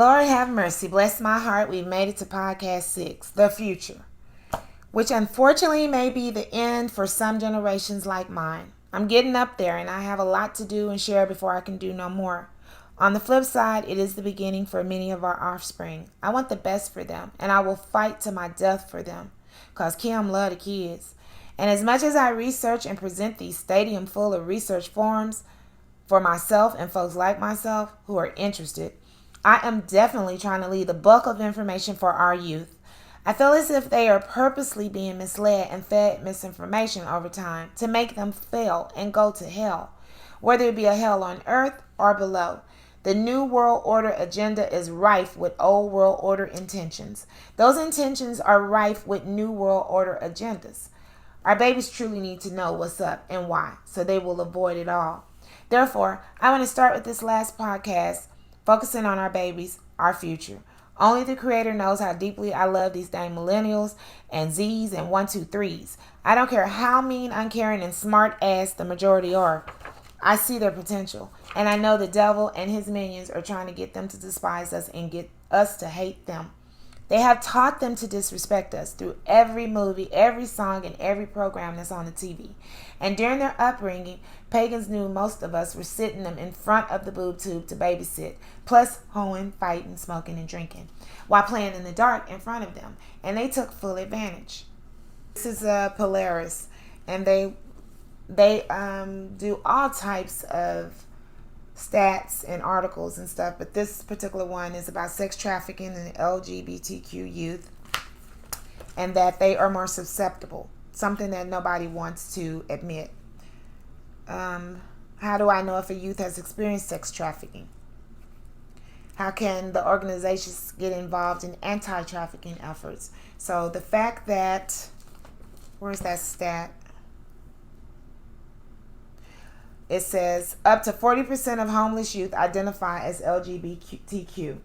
Lord have mercy. Bless my heart. We've made it to podcast 6, The Future, which unfortunately may be the end for some generations like mine. I'm getting up there and I have a lot to do and share before I can do no more. On the flip side, it is the beginning for many of our offspring. I want the best for them and I will fight to my death for them because Kim love the kids. And as much as I research and present these stadium full of research forums for myself and folks like myself who are interested, I am definitely trying to leave the bulk of information for our youth. I feel as if they are purposely being misled and fed misinformation over time to make them fail and go to hell, whether it be a hell on earth or below. The New World Order agenda is rife with Old World Order intentions. Those intentions are rife with New World Order agendas. Our babies truly need to know what's up and why, so they will avoid it all. Therefore, I want to start with this last podcast, focusing on our babies, our future. Only the Creator knows how deeply I love these dang millennials and Z's and 123s. I don't care how mean, uncaring, and smart ass the majority are. I see their potential, and I know the devil and his minions are trying to get them to despise us and get us to hate them. They have taught them to disrespect us through every movie, every song, and every program that's on the TV. And during their upbringing, pagans knew most of us were sitting them in front of the boob tube to babysit, plus hoeing, fighting, smoking, and drinking, while playing in the dark in front of them. And they took full advantage. This is Polaris, and they do all types of stats and articles and stuff, but this particular one is about sex trafficking and LGBTQ youth, and that they are more susceptible, something that nobody wants to admit. How do I know if a youth has experienced sex trafficking? How can the organizations get involved in anti-trafficking efforts? So the fact that, where's that stat? It says up to 40% of homeless youth identify as LGBTQ.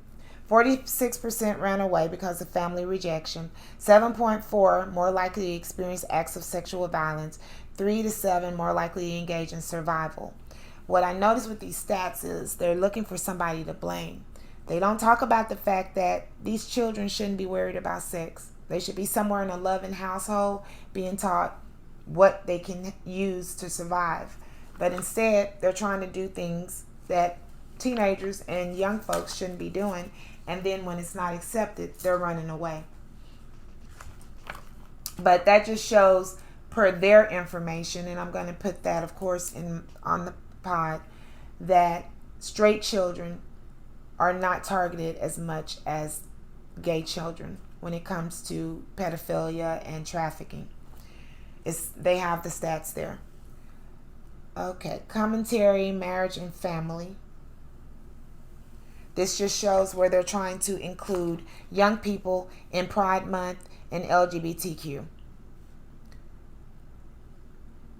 46% ran away because of family rejection. 7.4 more likely to experience acts of sexual violence. 3 to 7 more likely to engage in survival. What I notice with these stats is they're looking for somebody to blame. They don't talk about the fact that these children shouldn't be worried about sex. They should be somewhere in a loving household being taught what they can use to survive. But instead, they're trying to do things that teenagers and young folks shouldn't be doing. And then when it's not accepted, they're running away. But that just shows per their information, and I'm going to put that, of course, on the pod, that straight children are not targeted as much as gay children when it comes to pedophilia and trafficking. They have the stats there. Okay, commentary, marriage, and family. This just shows where they're trying to include young people in Pride Month and LGBTQ.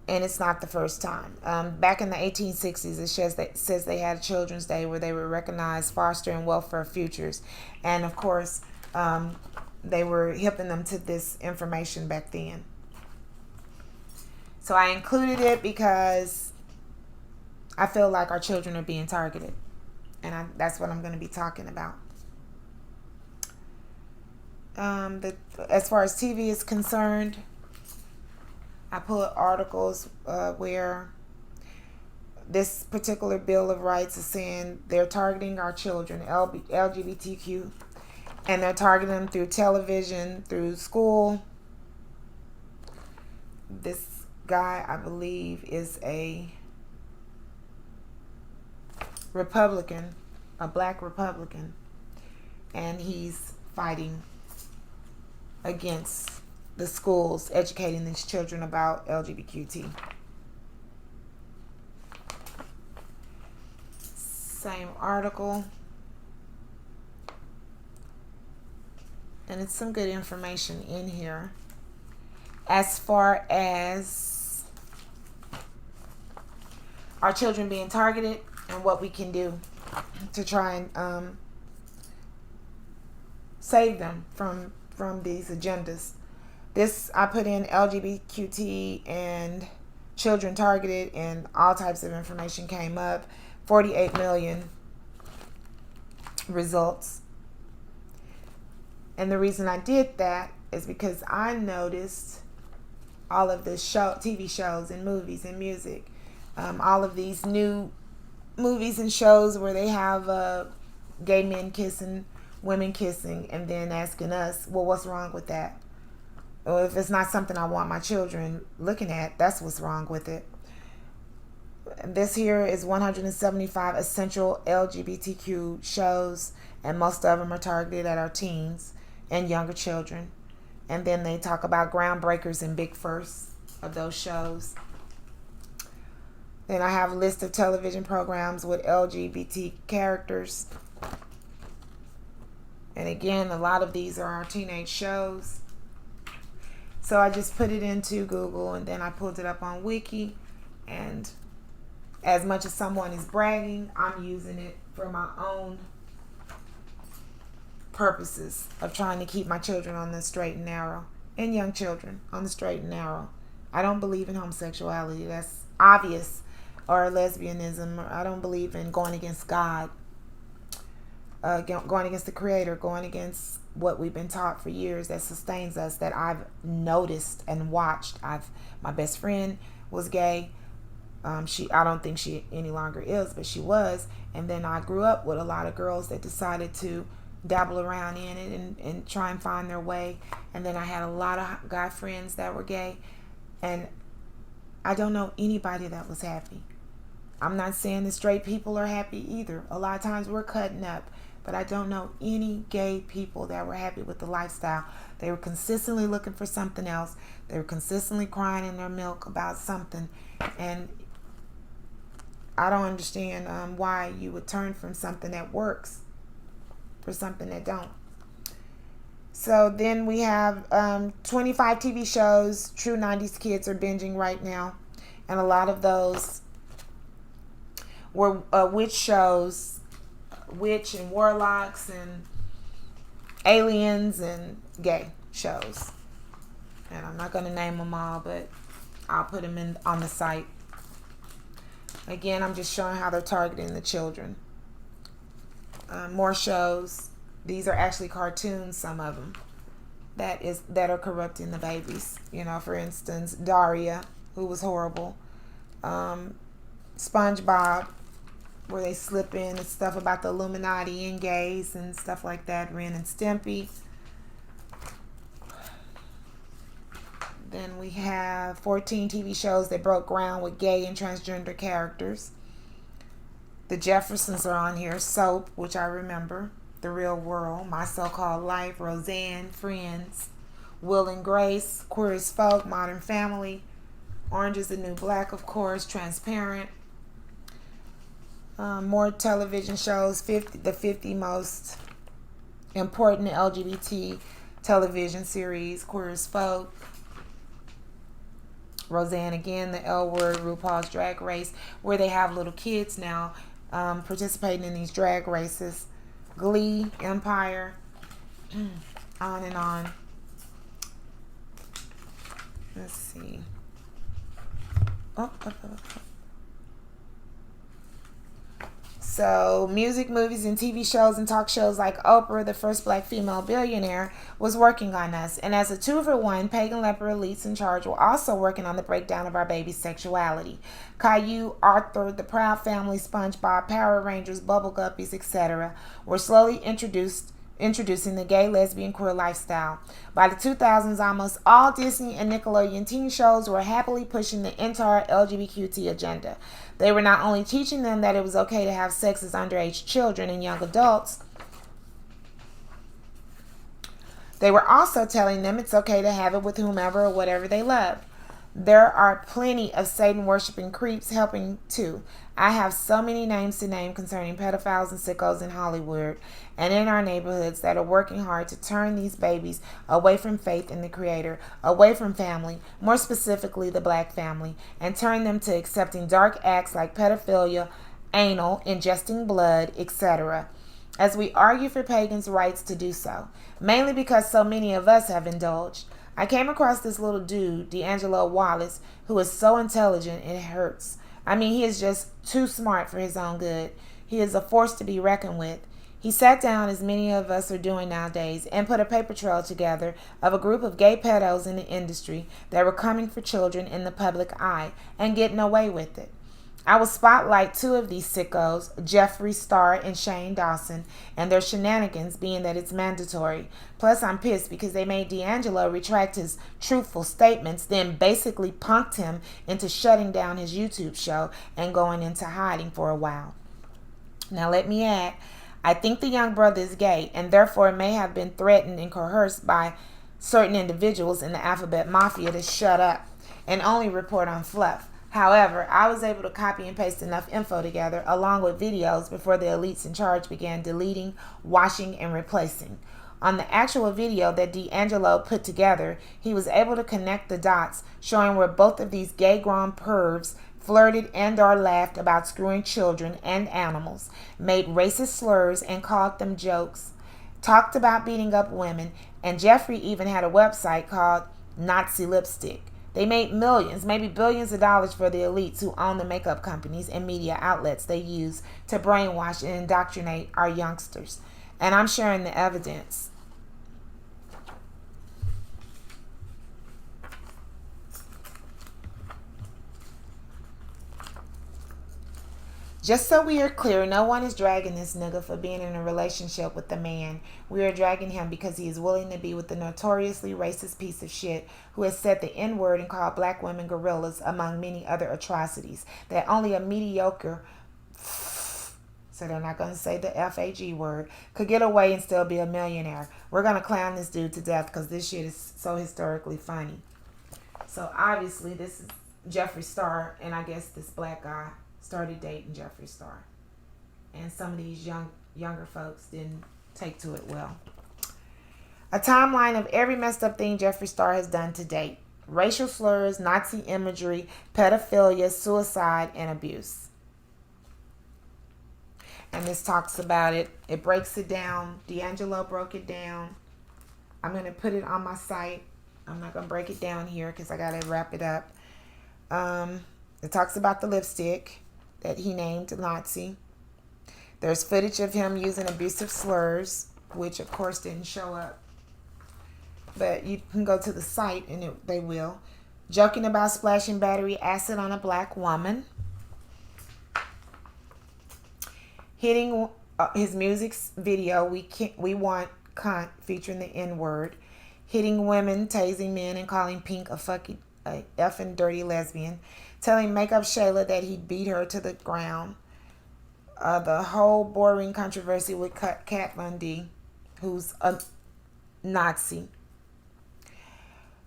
And it's not the first time. Back in the 1860s, it says they had a Children's Day where they would recognize foster and welfare futures. And of course, they were hipping them to this information back then. So I included it because I feel like our children are being targeted. And that's what I'm going to be talking about. As far as TV is concerned, I put articles where this particular Bill of Rights is saying they're targeting our children, LGBTQ, and they're targeting them through television, through school. This guy, I believe, is a Republican, a black Republican, and he's fighting against the schools educating these children about LGBTQ. Same article, and it's some good information in here as far as our children being targeted and what we can do to try and save them from these agendas. This, I put in LGBTQ and children targeted, and all types of information came up. 48 million results And the reason I did that is because I noticed all of the TV shows and movies and music, all of these new movies and shows where they have gay men kissing, women kissing, and then asking us, well, what's wrong with that? Or if it's not something I want my children looking at, that's what's wrong with it. This here is 175 essential LGBTQ shows, and most of them are targeted at our teens and younger children. And then they talk about groundbreakers and big firsts of those shows. Then I have a list of television programs with LGBT characters. And again, a lot of these are our teenage shows. So I just put it into Google, and then I pulled it up on Wiki. And as much as someone is bragging, I'm using it for my own purposes of trying to keep my children on the straight and narrow, and young children on the straight and narrow. I don't believe in homosexuality. That's obvious. Or lesbianism. I don't believe in going against God, going against the Creator, going against what we've been taught for years that sustains us, that I've noticed and watched. My best friend was gay. I don't think she any longer is, but she was. And then I grew up with a lot of girls that decided to dabble around in it and try and find their way. And then I had a lot of guy friends that were gay, and I don't know anybody that was happy. I'm not saying the straight people are happy either. A lot of times we're cutting up, but I don't know any gay people that were happy with the lifestyle. They were consistently looking for something else. They were consistently crying in their milk about something, and I don't understand why you would turn from something that works for something that don't. So then we have 25 TV shows true 90s kids are binging right now, and a lot of those were witch shows, witch and warlocks and aliens and gay shows. And I'm not going to name them all, but I'll put them in on the site. Again, I'm just showing how they're targeting the children. More shows. These are actually cartoons, some of them, that are corrupting the babies. You know, for instance, Daria, who was horrible. SpongeBob, where they slip in and stuff about the Illuminati and gays and stuff like that. Ren and Stimpy. Then we have 14 TV shows that broke ground with gay and transgender characters. The Jeffersons are on here. Soap, which I remember. The Real World, My So-Called Life, Roseanne, Friends, Will and Grace, Queer as Folk, Modern Family, Orange is the New Black, of course, Transparent. More television shows, the 50 most important LGBT television series, Queer as Folk, Roseanne again, The L Word, RuPaul's Drag Race, where they have little kids now participating in these drag races, Glee, Empire, on and on. Let's see. So, music, movies, and TV shows and talk shows like Oprah, the first black female billionaire, was working on us. And as a 2-for-1, Pagan Leper elites in charge were also working on the breakdown of our baby's sexuality. Caillou, Arthur, the Proud Family, SpongeBob, Power Rangers, Bubble Guppies, etc. were slowly introducing the gay, lesbian, queer lifestyle. By the 2000s, almost all Disney and Nickelodeon teen shows were happily pushing the entire LGBTQ agenda. They were not only teaching them that it was okay to have sex as underage children and young adults, they were also telling them it's okay to have it with whomever or whatever they love. There are plenty of Satan-worshipping creeps helping too. I have so many names to name concerning pedophiles and sickos in Hollywood and in our neighborhoods that are working hard to turn these babies away from faith in the Creator, away from family, more specifically the black family, and turn them to accepting dark acts like pedophilia, anal, ingesting blood, etc., as we argue for pagans' rights to do so, mainly because so many of us have indulged. I came across this little dude, D'Angelo Wallace, who is so intelligent it hurts. I mean, he is just too smart for his own good. He is a force to be reckoned with. He sat down, as many of us are doing nowadays, and put a paper trail together of a group of gay pedos in the industry that were coming for children in the public eye and getting away with it. I will spotlight two of these sickos, Jeffree Star and Shane Dawson, and their shenanigans, being that it's mandatory. Plus, I'm pissed because they made D'Angelo retract his truthful statements, then basically punked him into shutting down his YouTube show and going into hiding for a while. Now, let me add, I think the young brother is gay and therefore may have been threatened and coerced by certain individuals in the Alphabet Mafia to shut up and only report on fluff. However, I was able to copy and paste enough info together along with videos before the elites in charge began deleting, washing, and replacing. On the actual video that D'Angelo put together, he was able to connect the dots, showing where both of these gay grown pervs flirted and or laughed about screwing children and animals, made racist slurs and called them jokes, talked about beating up women, and Jeffree even had a website called Nazi Lipstick. They made millions, maybe billions of dollars for the elites who own the makeup companies and media outlets they use to brainwash and indoctrinate our youngsters. And I'm sharing the evidence. Just so we are clear, no one is dragging this nigga for being in a relationship with the man. We are dragging him because he is willing to be with the notoriously racist piece of shit who has said the N-word and called black women gorillas, among many other atrocities that only a mediocre, so they're not going to say the F-A-G word, could get away and still be a millionaire. We're going to clown this dude to death because this shit is so historically funny. So obviously this is Jeffree Star, and I guess this black guy started dating Jeffree Star, and some of these younger folks didn't take to it well. A timeline of every messed up thing Jeffree Star has done to date: racial slurs, Nazi imagery, pedophilia, suicide, and abuse. And this talks about it. It breaks it down. D'Angelo broke it down. I'm going to put it on my site. I'm not going to break it down here because I got to wrap it up. It talks about the lipstick that he named Nazi. There's footage of him using abusive slurs, which of course didn't show up. But you can go to the site and they will. Joking about splashing battery acid on a black woman. Hitting his music video, We Want Cunt, featuring the N-word. Hitting women, tasing men, and calling Pink a effing dirty lesbian. Telling Makeup Shayla that he beat her to the ground. The whole boring controversy with Kat Von D, who's a Nazi.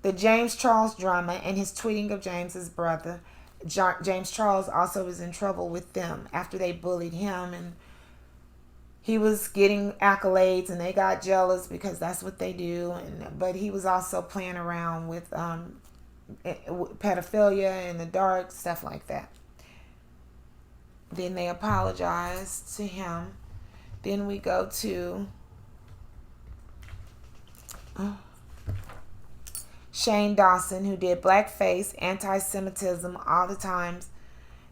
The James Charles drama and his tweeting of James's brother. James Charles also was in trouble with them after they bullied him, and he was getting accolades and they got jealous because that's what they do. But he was also playing around with pedophilia in the dark, stuff like that. Then they apologized to him. Then we go to Shane Dawson, who did blackface, anti-Semitism all the times.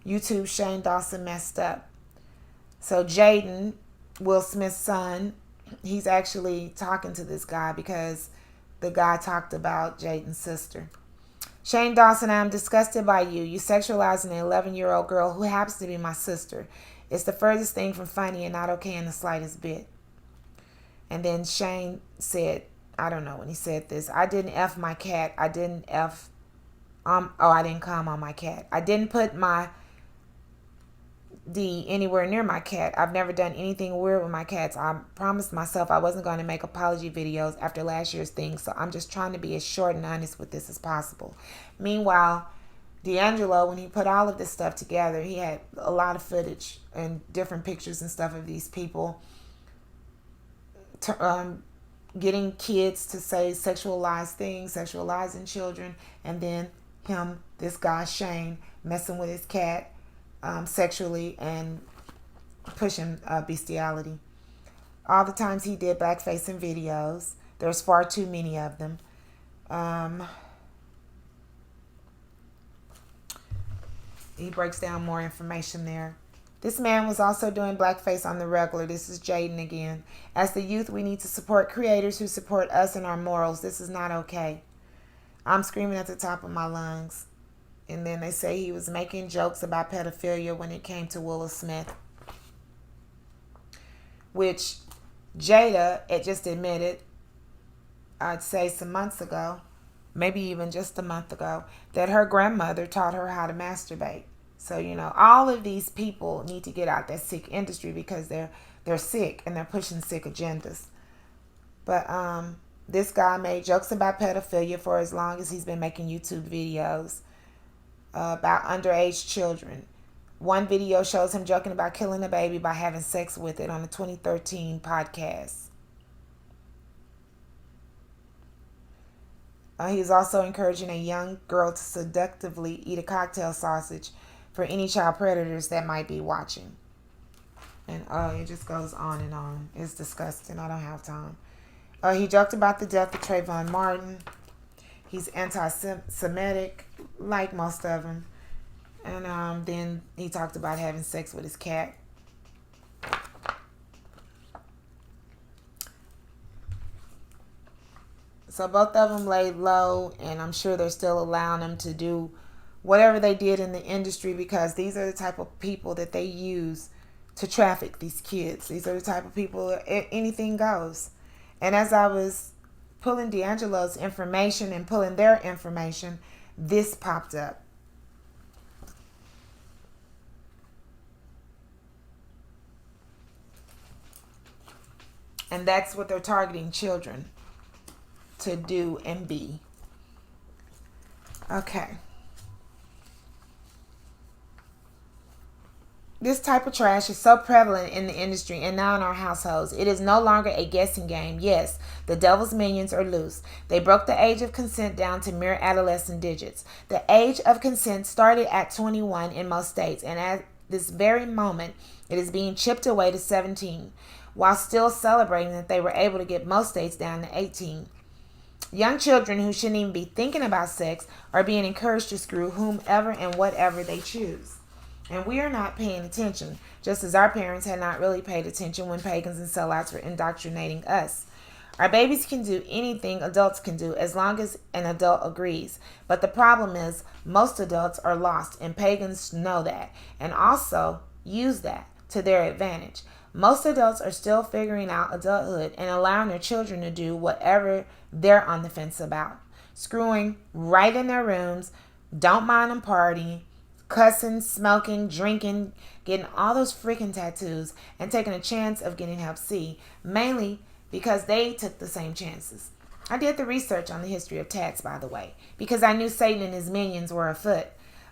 YouTube Shane Dawson messed up. So Jaden, Will Smith's son, he's actually talking to this guy because the guy talked about Jaden's sister. Shane Dawson, I am disgusted by you. You sexualizing an 11-year-old girl who happens to be my sister. It's the furthest thing from funny and not okay in the slightest bit. And then Shane said, I don't know when he said this, I didn't F my cat. I didn't I didn't come on my cat. I didn't put my D anywhere near my cat. I've never done anything weird with my cats. I promised myself I wasn't going to make apology videos after last year's thing, so I'm just trying to be as short and honest with this as possible. Meanwhile, D'Angelo, when he put all of this stuff together, he had a lot of footage and different pictures and stuff of these people getting kids to say sexualized things, sexualizing children, and then this guy Shane, messing with his cat sexually and pushing bestiality. All the times he did blackface in videos. There's far too many of them. He breaks down more information there. This man was also doing blackface on the regular. This is Jaden again. As the youth, we need to support creators who support us and our morals. This is not okay. I'm screaming at the top of my lungs. And then they say he was making jokes about pedophilia when it came to Willow Smith, which Jada had just admitted, I'd say some months ago, maybe even just a month ago, that her grandmother taught her how to masturbate. So, all of these people need to get out that sick industry because they're sick and they're pushing sick agendas. But this guy made jokes about pedophilia for as long as he's been making YouTube videos about underage children. One video shows him joking about killing a baby by having sex with it on a 2013 podcast. He's also encouraging a young girl to seductively eat a cocktail sausage for any child predators that might be watching. And it just goes on and on. It's disgusting. I don't have time. He joked about the death of Trayvon Martin. He's anti-Semitic, like most of them. And then he talked about having sex with his cat. So both of them laid low, and I'm sure they're still allowing them to do whatever they did in the industry because these are the type of people that they use to traffic these kids. These are the type of people, anything goes. And as I was pulling D'Angelo's information and pulling their information, this popped up. And that's what they're targeting children to do and be. Okay. This type of trash is so prevalent in the industry and now in our households. It is no longer a guessing game. Yes, the devil's minions are loose. They broke the age of consent down to mere adolescent digits. The age of consent started at 21 in most states, and at this very moment, it is being chipped away to 17, while still celebrating that they were able to get most states down to 18. Young children who shouldn't even be thinking about sex are being encouraged to screw whomever and whatever they choose. And we are not paying attention, just as our parents had not really paid attention when pagans and sellouts were indoctrinating us. Our babies can do anything adults can do as long as an adult agrees. But the problem is most adults are lost, and pagans know that and also use that to their advantage. Most adults are still figuring out adulthood and allowing their children to do whatever they're on the fence about. Screwing right in their rooms, don't mind them partying, cussing, smoking, drinking, getting all those freaking tattoos, and taking a chance of getting hep C, mainly because they took the same chances. I did the research on the history of tats, by the way, because I knew Satan and his minions were afoot.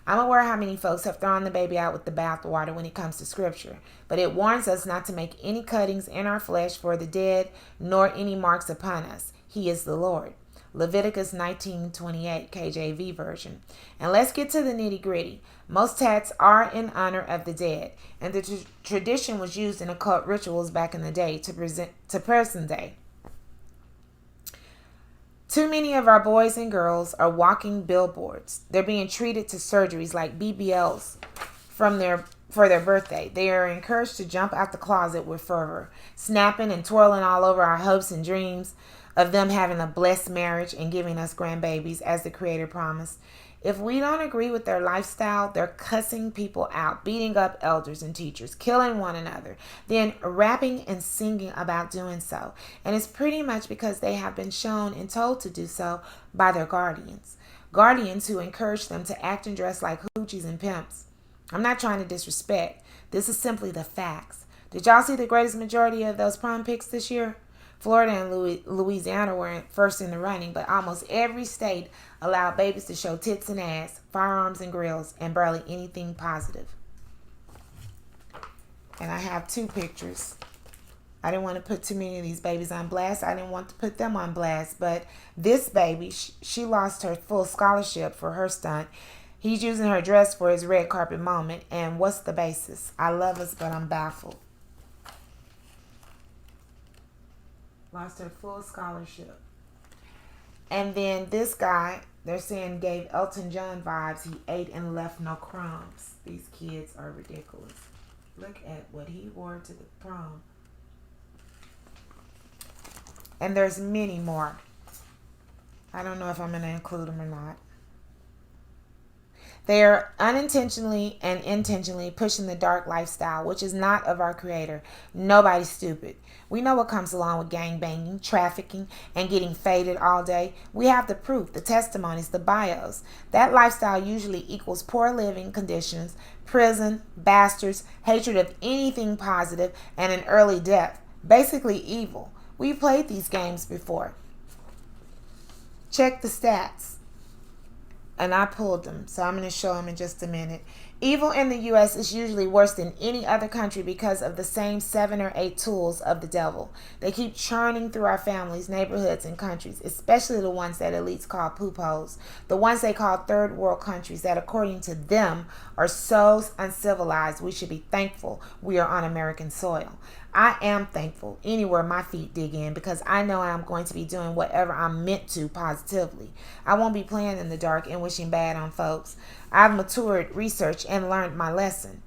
I'm aware how many folks have thrown the baby out with the bathwater when it comes to scripture, but it warns us not to make any cuttings in our flesh for the dead, nor any marks upon us. He is the Lord. Leviticus 19:28 KJV version. And let's get to the nitty gritty. Most tats are in honor of the dead, and the tradition was used in occult rituals back in the day to present day. Too many of our boys and girls are walking billboards. They're being treated to surgeries like BBLs for their birthday. They are encouraged to jump out the closet with fervor, snapping and twirling all over our hopes and dreams of them having a blessed marriage and giving us grandbabies as the Creator promised. If we don't agree with their lifestyle, they're cussing people out, beating up elders and teachers, killing one another, then rapping and singing about doing so. And it's pretty much because they have been shown and told to do so by their guardians. Guardians who encourage them to act and dress like hoochies and pimps. I'm not trying to disrespect. This is simply the facts. Did y'all see the greatest majority of those prom pics this year? Florida and Louisiana were first in the running, but almost every state allowed babies to show tits and ass, firearms and grills, and barely anything positive. And I have two pictures. I didn't want to put too many of these babies on blast. I didn't want to put them on blast, but this baby, she lost her full scholarship for her stunt. He's using her dress for his red carpet moment, and what's the basis? I love us, but I'm baffled. Lost her full scholarship. And then this guy, they're saying, gave Elton John vibes. He ate and left no crumbs. These kids are ridiculous. Look at what he wore to the prom. And there's many more. I don't know if I'm going to include them or not. They are unintentionally and intentionally pushing the dark lifestyle, which is not of our Creator. Nobody's stupid. We know what comes along with gang banging, trafficking, and getting faded all day. We have the proof, the testimonies, the bios. That lifestyle usually equals poor living conditions, prison, bastards, hatred of anything positive, and an early death. Basically evil. We've played these games before. Check the stats. And I pulled them, so I'm going to show them in just a minute. Evil in the U.S. is usually worse than any other country because of the same 7 or 8 tools of the devil. They keep churning through our families, neighborhoods, and countries, especially the ones that elites call poopholes, the ones they call third world countries that, according to them, are so uncivilized we should be thankful we are on American soil. I am thankful anywhere my feet dig in because I know I'm going to be doing whatever I'm meant to positively. I won't be playing in the dark and wishing bad on folks. I've matured, researched, and learned my lesson.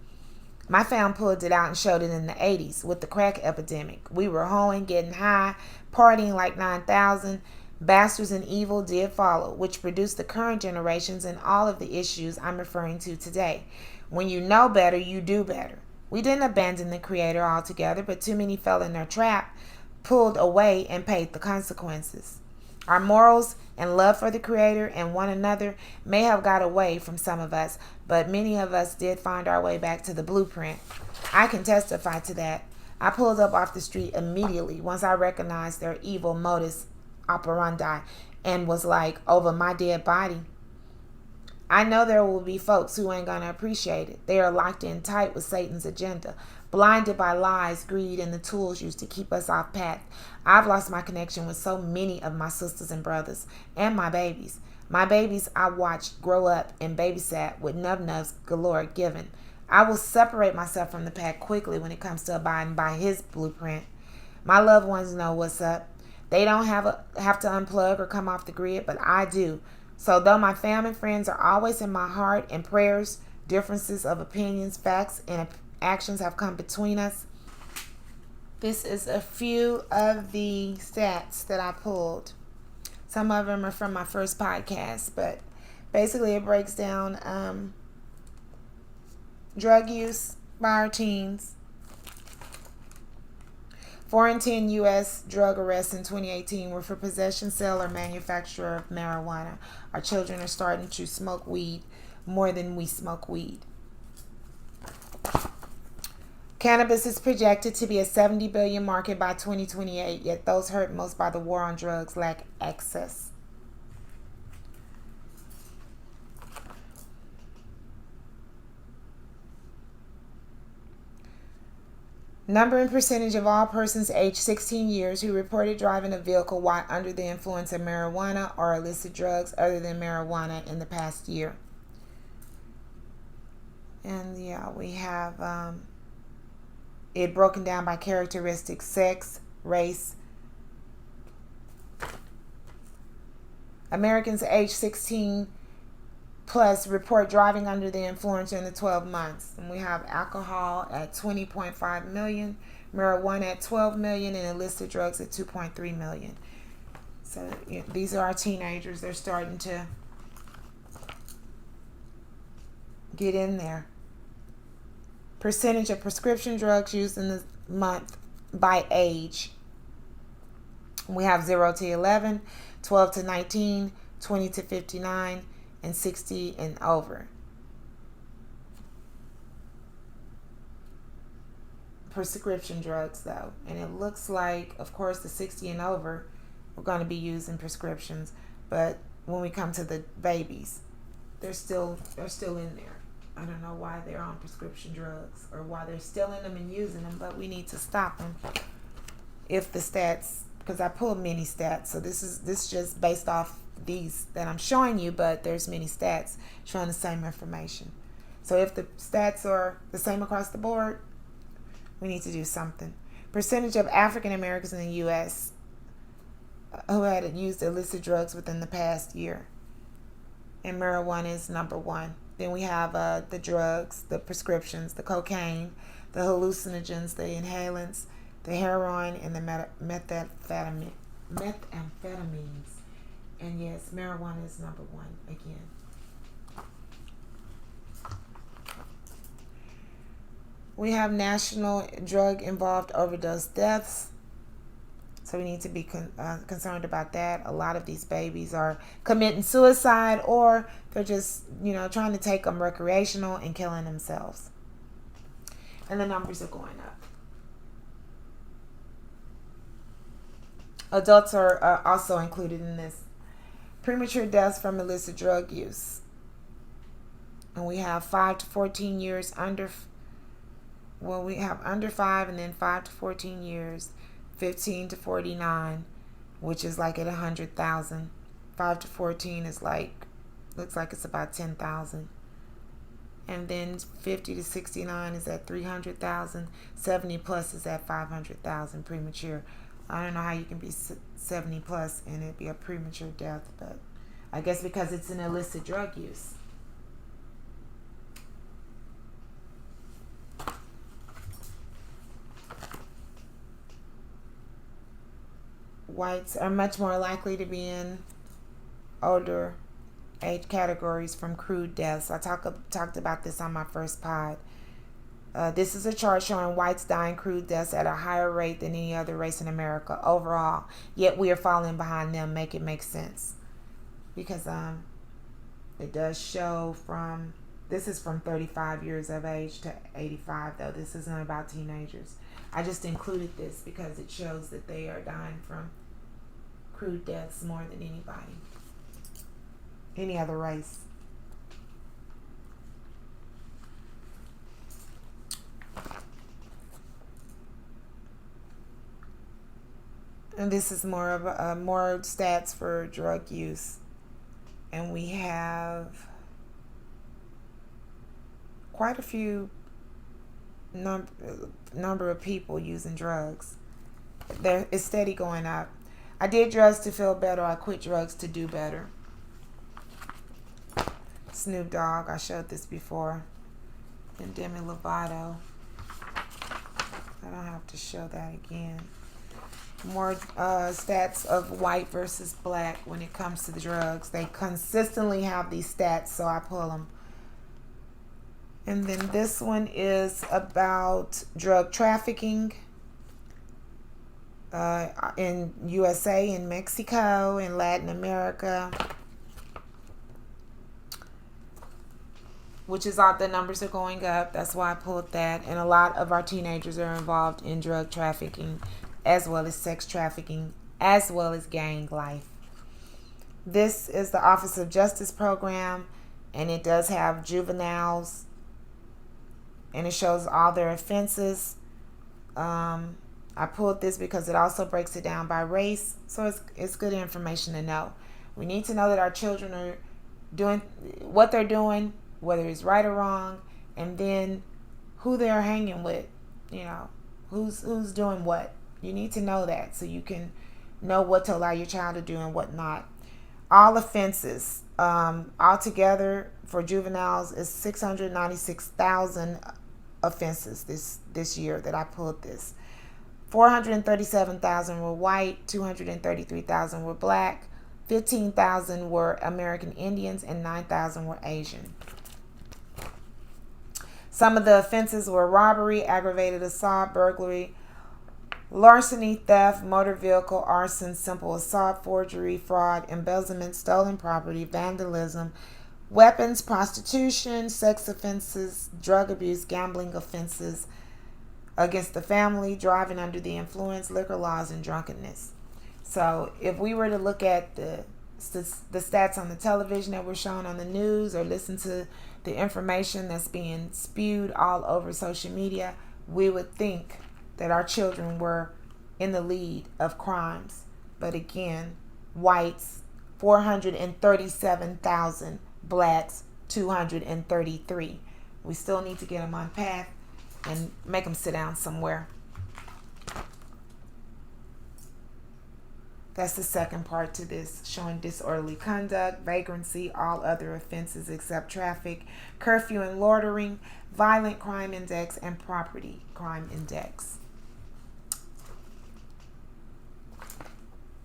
My fam pulled it out and showed it in the 80s with the crack epidemic. We were hoeing, getting high, partying like 9,000. Bastards and evil did follow, which produced the current generations and all of the issues I'm referring to today. When you know better, you do better. We didn't abandon the Creator altogether, but too many fell in their trap, pulled away, and paid the consequences. Our morals and love for the Creator and one another may have got away from some of us, but many of us did find our way back to the blueprint. I can testify to that. I pulled up off the street immediately once I recognized their evil modus operandi and was like, over my dead body. I know there will be folks who ain't going to appreciate it. They are locked in tight with Satan's agenda, blinded by lies, greed, and the tools used to keep us off path. I've lost my connection with so many of my sisters and brothers and my babies. My babies I watched grow up and babysat with nub-nubs galore given. I will separate myself from the pack quickly when it comes to abiding by his blueprint. My loved ones know what's up. They don't have to unplug or come off the grid, but I do. So though my family and friends are always in my heart and prayers, differences of opinions, facts, and actions have come between us. This is a few of the stats that I pulled. Some of them are from my first podcast, but basically it breaks down drug use by our teens. 4 in 10 U.S. drug arrests in 2018 were for possession, sale, or manufacture of marijuana. Our children are starting to smoke weed more than we smoke weed. Cannabis is projected to be a $70 billion market by 2028, yet those hurt most by the war on drugs lack access. Number and percentage of all persons aged 16 years who reported driving a vehicle while under the influence of marijuana or illicit drugs other than marijuana in the past year. And yeah, we have it broken down by characteristics: sex, race. Americans aged 16 plus report driving under the influence in the 12 months. And we have alcohol at 20.5 million, marijuana at 12 million, and illicit drugs at 2.3 million. So these are our teenagers. They're starting to get in there. Percentage of prescription drugs used in the month by age. We have 0 to 11, 12 to 19, 20 to 59, and 60 and over. Prescription drugs though, and it looks like, of course, the 60 and over we're going to be using prescriptions, but when we come to the babies, they're still in there. I don't know why they're on prescription drugs or why they're still in them and using them, but we need to stop them. If the stats, because I pulled many stats, so this is just based off these that I'm showing you, but there's many stats showing the same information. So if the stats are the same across the board, we need to do something. Percentage of African Americans in the U.S. who had used illicit drugs within the past year, and marijuana is number one. Then we have the drugs, the prescriptions, the cocaine, the hallucinogens, the inhalants, the heroin, and the methamphetamines. And yes, marijuana is number one again. We have national drug-involved overdose deaths. So we need to be concerned about that. A lot of these babies are committing suicide, or they're just, trying to take them recreational and killing themselves. And the numbers are going up. Adults are also included in this. Premature deaths from illicit drug use. And we have 5 to 14 years we have under 5, and then 5 to 14 years. 15 to 49, which is like at 100,000. 5 to 14 is looks like it's about 10,000. And then 50 to 69 is at 300,000. 70 plus is at 500,000 premature. I don't know how you can be 70 plus and it be a premature death, but I guess because it's an illicit drug use. Whites are much more likely to be in older age categories from crude deaths. I talked about this on my first pod. This is a chart showing whites dying crude deaths at a higher rate than any other race in America overall. Yet we are falling behind them. Make it make sense, because it does show this is from 35 years of age to 85, though. This isn't about teenagers. I just included this because it shows that they are dying from crude deaths more than any other race. And this is more stats for drug use. And we have quite a few number of people using drugs. It's steady going up. I did drugs to feel better. I quit drugs to do better. Snoop Dogg, I showed this before. And Demi Lovato. I don't have to show that again. More stats of white versus black when it comes to the drugs. They consistently have these stats, so I pull them. And then this one is about drug trafficking in USA, in Mexico, in Latin America, which is all the numbers are going up. That's why I pulled that. And a lot of our teenagers are involved in drug trafficking, as well as sex trafficking, as well as gang life. This is the Office of Justice program, and it does have juveniles, and it shows all their offenses. I pulled this because it also breaks it down by race, so it's good information to know. We need to know that our children are doing what they're doing, whether it's right or wrong, and then who they're hanging with, who's doing what. You need to know that so you can know what to allow your child to do and what not. All offenses, altogether for juveniles, is 696,000 offenses this year that I pulled this. 437,000 were white, 233,000 were black, 15,000 were American Indians, and 9,000 were Asian. Some of the offenses were robbery, aggravated assault, burglary, larceny, theft, motor vehicle, arson, simple assault, forgery, fraud, embezzlement, stolen property, vandalism, weapons, prostitution, sex offenses, drug abuse, gambling offenses against the family, driving under the influence, liquor laws, and drunkenness. So if we were to look at the stats on the television that were shown on the news, or listen to the information that's being spewed all over social media, we would think that our children were in the lead of crimes. But again, whites, 437,000, blacks, 233. We still need to get them on path and make them sit down somewhere. That's the second part to this, showing disorderly conduct, vagrancy, all other offenses except traffic, curfew and loitering, violent crime index, and property crime index.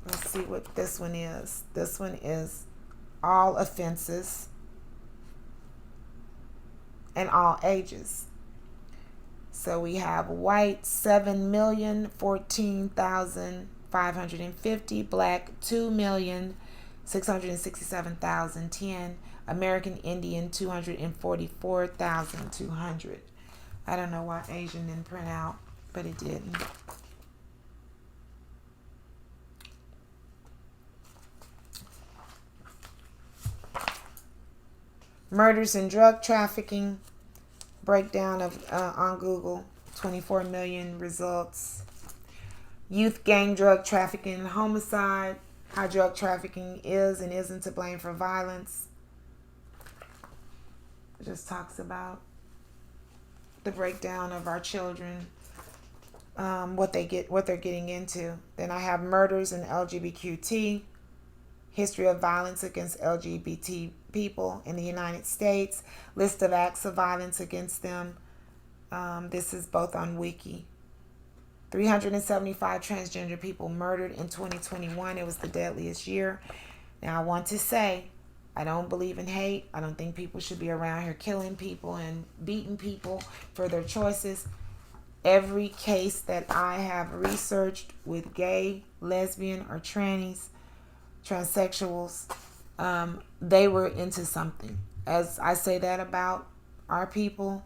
Let's see what this one is. This one is all offenses and all ages. So we have white 7,014,550, black 2,667,010, American Indian 244,200. I don't know why Asian didn't print out, but it didn't. Murders and drug trafficking. Breakdown of on Google, 24 million results. Youth gang drug trafficking and homicide. How drug trafficking is and isn't to blame for violence. It just talks about the breakdown of our children, what they're getting into. Then I have murders and LGBTQ. History of violence against LGBT people in the United States. List of acts of violence against them. This is both on Wiki. 375 transgender people murdered in 2021. It was the deadliest year. Now, I want to say, I don't believe in hate. I don't think people should be around here killing people and beating people for their choices. Every case that I have researched with gay, lesbian, or transsexuals, they were into something. As I say that about our people,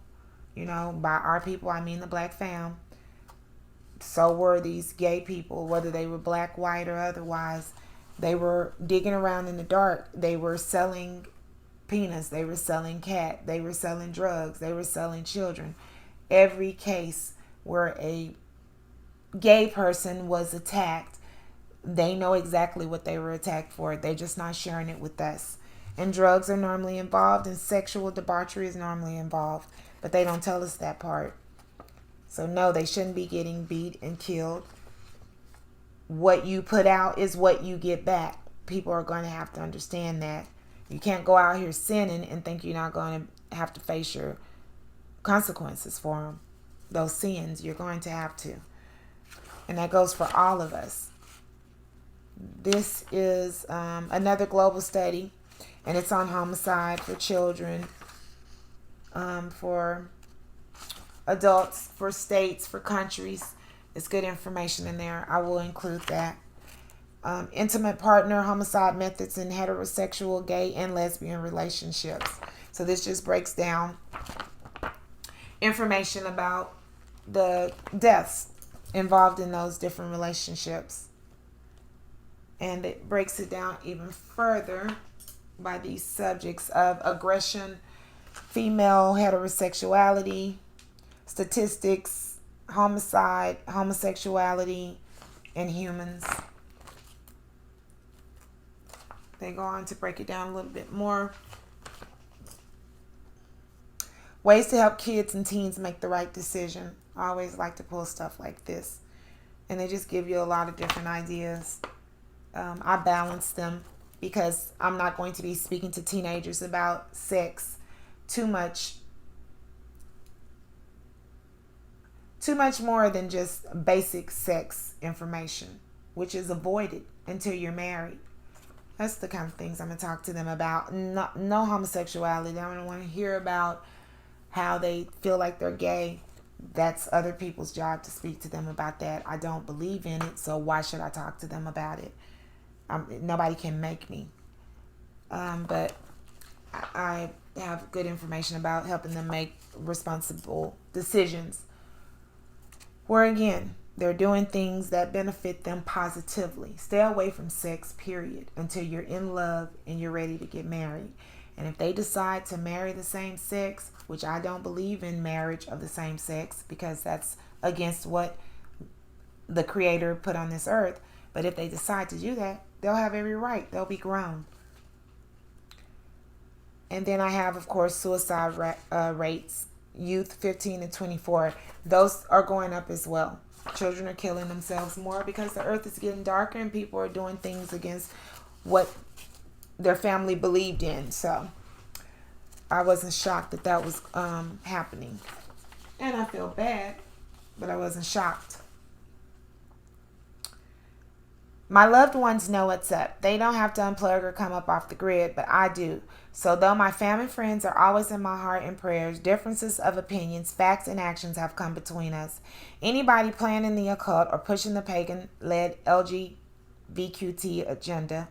by our people I mean the black fam. So were these gay people, whether they were black, white, or otherwise. They were digging around in the dark. They were selling penis. They were selling cat. They were selling drugs. They were selling children. Every case where a gay person was attacked, they know exactly what they were attacked for. They're just not sharing it with us. And drugs are normally involved, and sexual debauchery is normally involved. But they don't tell us that part. So no, they shouldn't be getting beat and killed. What you put out is what you get back. People are going to have to understand that. You can't go out here sinning and think you're not going to have to face your consequences for them. Those sins, you're going to have to. And that goes for all of us. This is another global study, and it's on homicide for children, for adults, for states, for countries. It's good information in there. I will include that. Intimate partner homicide methods in heterosexual, gay, and lesbian relationships. So this just breaks down information about the deaths involved in those different relationships. And it breaks it down even further by these subjects of aggression, female heterosexuality, statistics, homicide, homosexuality, and humans. They go on to break it down a little bit more. Ways to help kids and teens make the right decision. I always like to pull stuff like this. And they just give you a lot of different ideas. I balance them because I'm not going to be speaking to teenagers about sex too much more than just basic sex information, which is avoided until you're married. That's the kind of things I'm going to talk to them about. No homosexuality. I don't want to hear about how they feel like they're gay. That's other people's job to speak to them about that. I don't believe in it, so why should I talk to them about it? Nobody can make me. But I have good information about helping them make responsible decisions. Where again, they're doing things that benefit them positively. Stay away from sex, period, until you're in love and you're ready to get married. And if they decide to marry the same sex, which I don't believe in marriage of the same sex because that's against what the Creator put on this earth. But if they decide to do that, they'll have every right. They'll be grown. And then I have, of course, suicide rates. youth 15 to 24, those are going up as well. Children are killing themselves more because the earth is getting darker and people are doing things against what their family believed in. So I wasn't shocked that that was happening. And I feel bad, but I wasn't shocked. My loved ones know what's up. They don't have to unplug or come up off the grid, but I do. So though my family and friends are always in my heart and prayers, differences of opinions, facts, and actions have come between us. Anybody planning the occult or pushing the pagan-led LGBTQ agenda,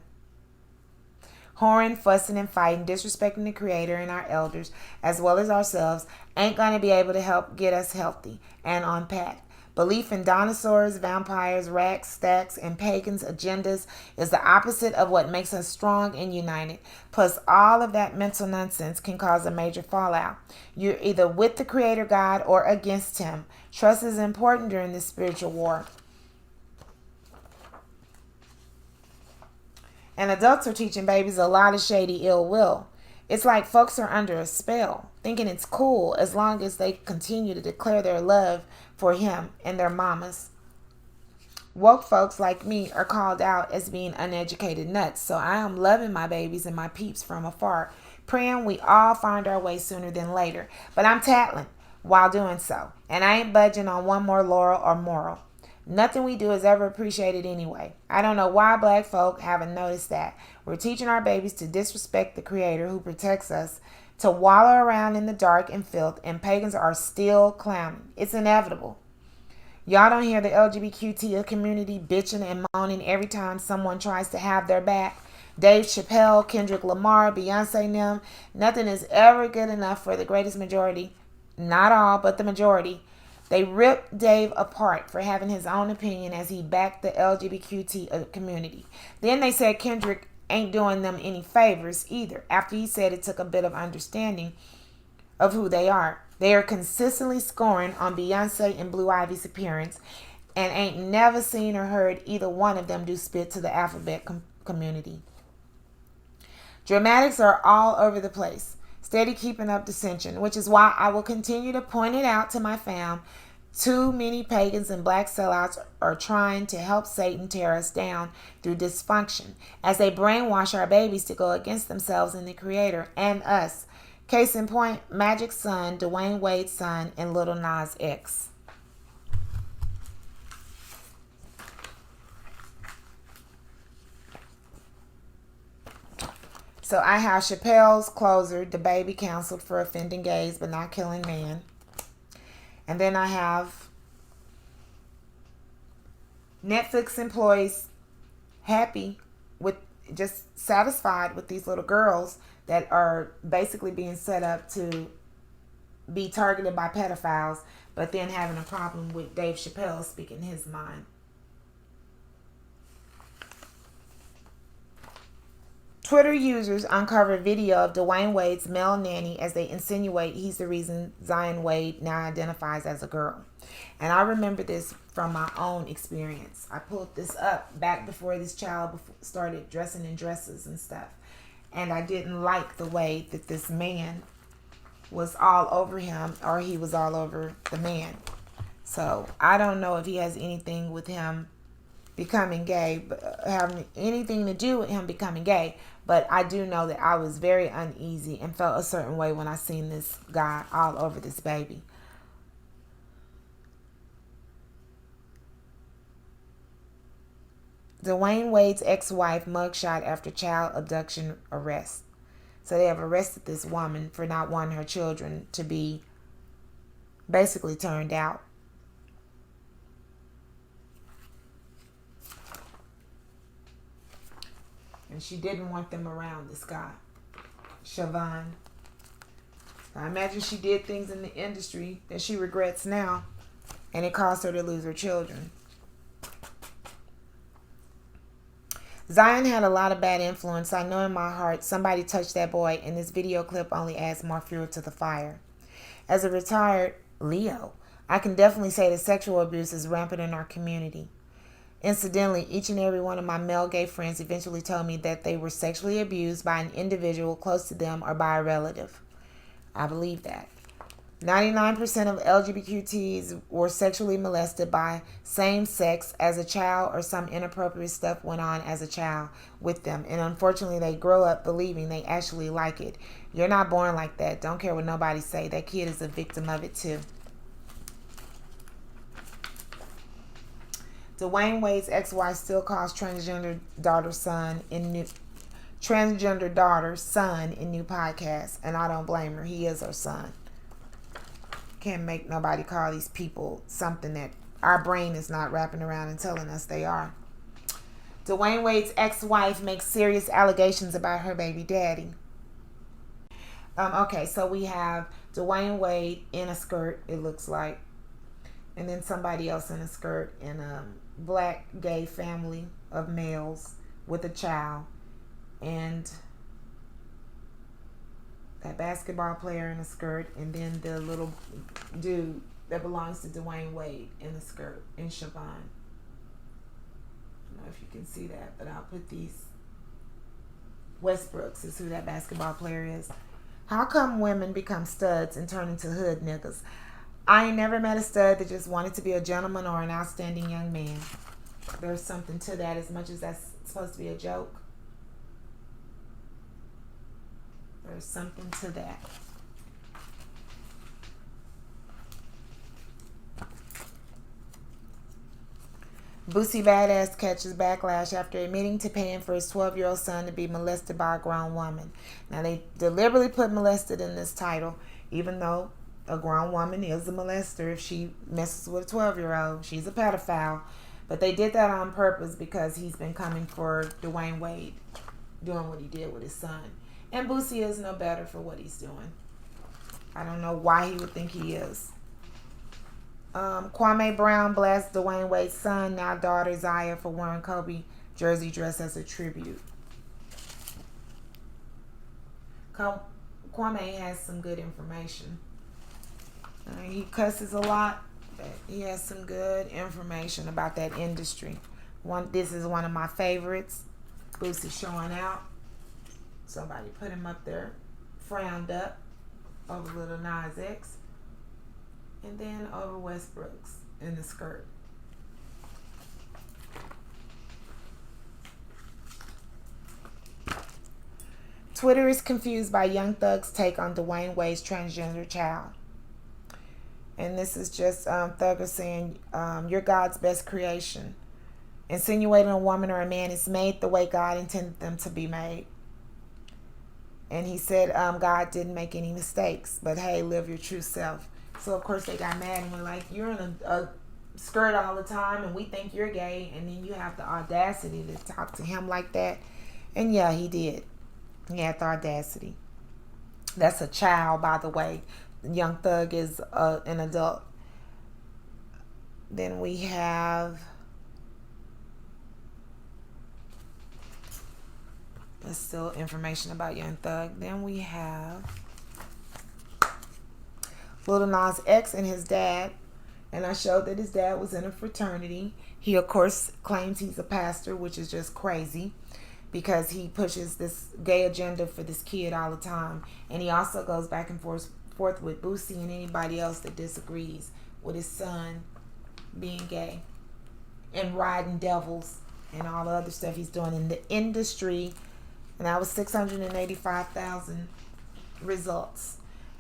whoring, fussing, and fighting, disrespecting the Creator and our elders, as well as ourselves, ain't going to be able to help get us healthy and on path. Belief in dinosaurs, vampires, racks, stacks, and pagans' agendas is the opposite of what makes us strong and united. Plus, all of that mental nonsense can cause a major fallout. You're either with the Creator God or against Him. Trust is important during this spiritual war. And adults are teaching babies a lot of shady ill will. It's like folks are under a spell, thinking it's cool as long as they continue to declare their love for Him and their mamas. Woke folks like me are called out as being uneducated nuts, so I am loving my babies and my peeps from afar, praying we all find our way sooner than later. But I'm tattling while doing so, and I ain't budging on one more laurel or moral. Nothing we do is ever appreciated anyway. I don't know why black folk haven't noticed that. We're teaching our babies to disrespect the Creator who protects us, to wallow around in the dark and filth, and pagans are still clowning. It's inevitable. Y'all don't hear the LGBTQ community bitching and moaning every time someone tries to have their back. Dave Chappelle, Kendrick Lamar, Beyonce and them. Nothing is ever good enough for the greatest majority. Not all, but the majority. They ripped Dave apart for having his own opinion as he backed the LGBTQ community. Then they said Kendrick ain't doing them any favors either, after he said it took a bit of understanding of who they are. They are consistently scoring on Beyonce and Blue Ivy's appearance and ain't never seen or heard either one of them do spit to the alphabet community. Dramatics are all over the place, steady keeping up dissension, which is why I will continue to point it out to my fam. Too many pagans and black sellouts are trying to help Satan tear us down through dysfunction as they brainwash our babies to go against themselves and the Creator and us. Case in point, Magic's son, Dwayne Wade's son, and Lil Nas X. So I have Chappelle's closer, DaBaby canceled for offending gays but not killing man. And then I have Netflix employees happy with, just satisfied with these little girls that are basically being set up to be targeted by pedophiles, but then having a problem with Dave Chappelle speaking his mind. Twitter users uncovered video of Dwayne Wade's male nanny as they insinuate he's the reason Zion Wade now identifies as a girl. And I remember this from my own experience. I pulled this up back before this child started dressing in dresses and stuff. And I didn't like the way that this man was all over him, or he was all over the man. So I don't know if he has anything with him becoming gay, but having anything to do with him becoming gay. But I do know that I was very uneasy and felt a certain way when I seen this guy all over this baby. Dwayne Wade's ex-wife mugshot after child abduction arrest. So they have arrested this woman for not wanting her children to be basically turned out. And she didn't want them around this guy, Siobhan. I imagine she did things in the industry that she regrets now, and it caused her to lose her children. Zion had a lot of bad influence. I know in my heart somebody touched that boy, and this video clip only adds more fuel to the fire. As a retired Leo, I can definitely say that sexual abuse is rampant in our community. Incidentally, each and every one of my male gay friends eventually told me that they were sexually abused by an individual close to them or by a relative. I believe that. 99% of LGBTQTs were sexually molested by same sex as a child, or some inappropriate stuff went on as a child with them. And unfortunately, they grow up believing they actually like it. You're not born like that. Don't care what nobody say. That kid is a victim of it too. Dwayne Wade's ex-wife still calls transgender daughter son in new podcast, and I don't blame her. He is her son. Can't make nobody call these people something that our brain is not wrapping around and telling us they are. Dwayne Wade's ex-wife makes serious allegations about her baby daddy. Okay, so we have Dwayne Wade in a skirt, it looks like, and then somebody else in a skirt, in a black gay family of males with a child, and that basketball player in a skirt, and then the little dude that belongs to Dwayne Wade in a skirt, in Siobhan. I don't know if you can see that, but I'll put these. Westbrooks is who that basketball player is. How come women become studs and turn into hood niggas? I ain't never met a stud that just wanted to be a gentleman or an outstanding young man. There's something to that, as much as that's supposed to be a joke. There's something to that. Boosie Badass catches backlash after admitting to paying for his 12-year-old son to be molested by a grown woman. Now, they deliberately put molested in this title, even though a grown woman is a molester if she messes with a 12-year-old. She's a pedophile. But they did that on purpose because he's been coming for Dwayne Wade, doing what he did with his son. And Boosie is no better for what he's doing. I don't know why he would think he is. Kwame Brown blasts Dwayne Wade's son, now daughter Zaya, for wearing Kobe jersey dress as a tribute. Kwame has some good information. He cusses a lot, but he has some good information about that industry. This is one of my favorites. Boosie showing out. Somebody put him up there, frowned up over Lil Nas X. And then over Westbrooks in the skirt. Twitter is confused by Young Thug's take on Dwayne Wade's transgender child. And this is just Thugger saying, you're God's best creation. Insinuating a woman or a man is made the way God intended them to be made. And he said God didn't make any mistakes, but hey, live your true self. So, of course, they got mad and were like, you're in a skirt all the time and we think you're gay. And then you have the audacity to talk to him like that. And, yeah, he did. He had the audacity. That's a child, by the way. Young Thug is an adult. Then we have... There's still information about Young Thug. Then we have... Lil Nas X and his dad, and I showed that his dad was in a fraternity. He, of course, claims he's a pastor, which is just crazy because he pushes this gay agenda for this kid all the time. And he also goes back and forth with Boosie and anybody else that disagrees with his son being gay and riding devils and all the other stuff he's doing in the industry. And that was 685,000 results.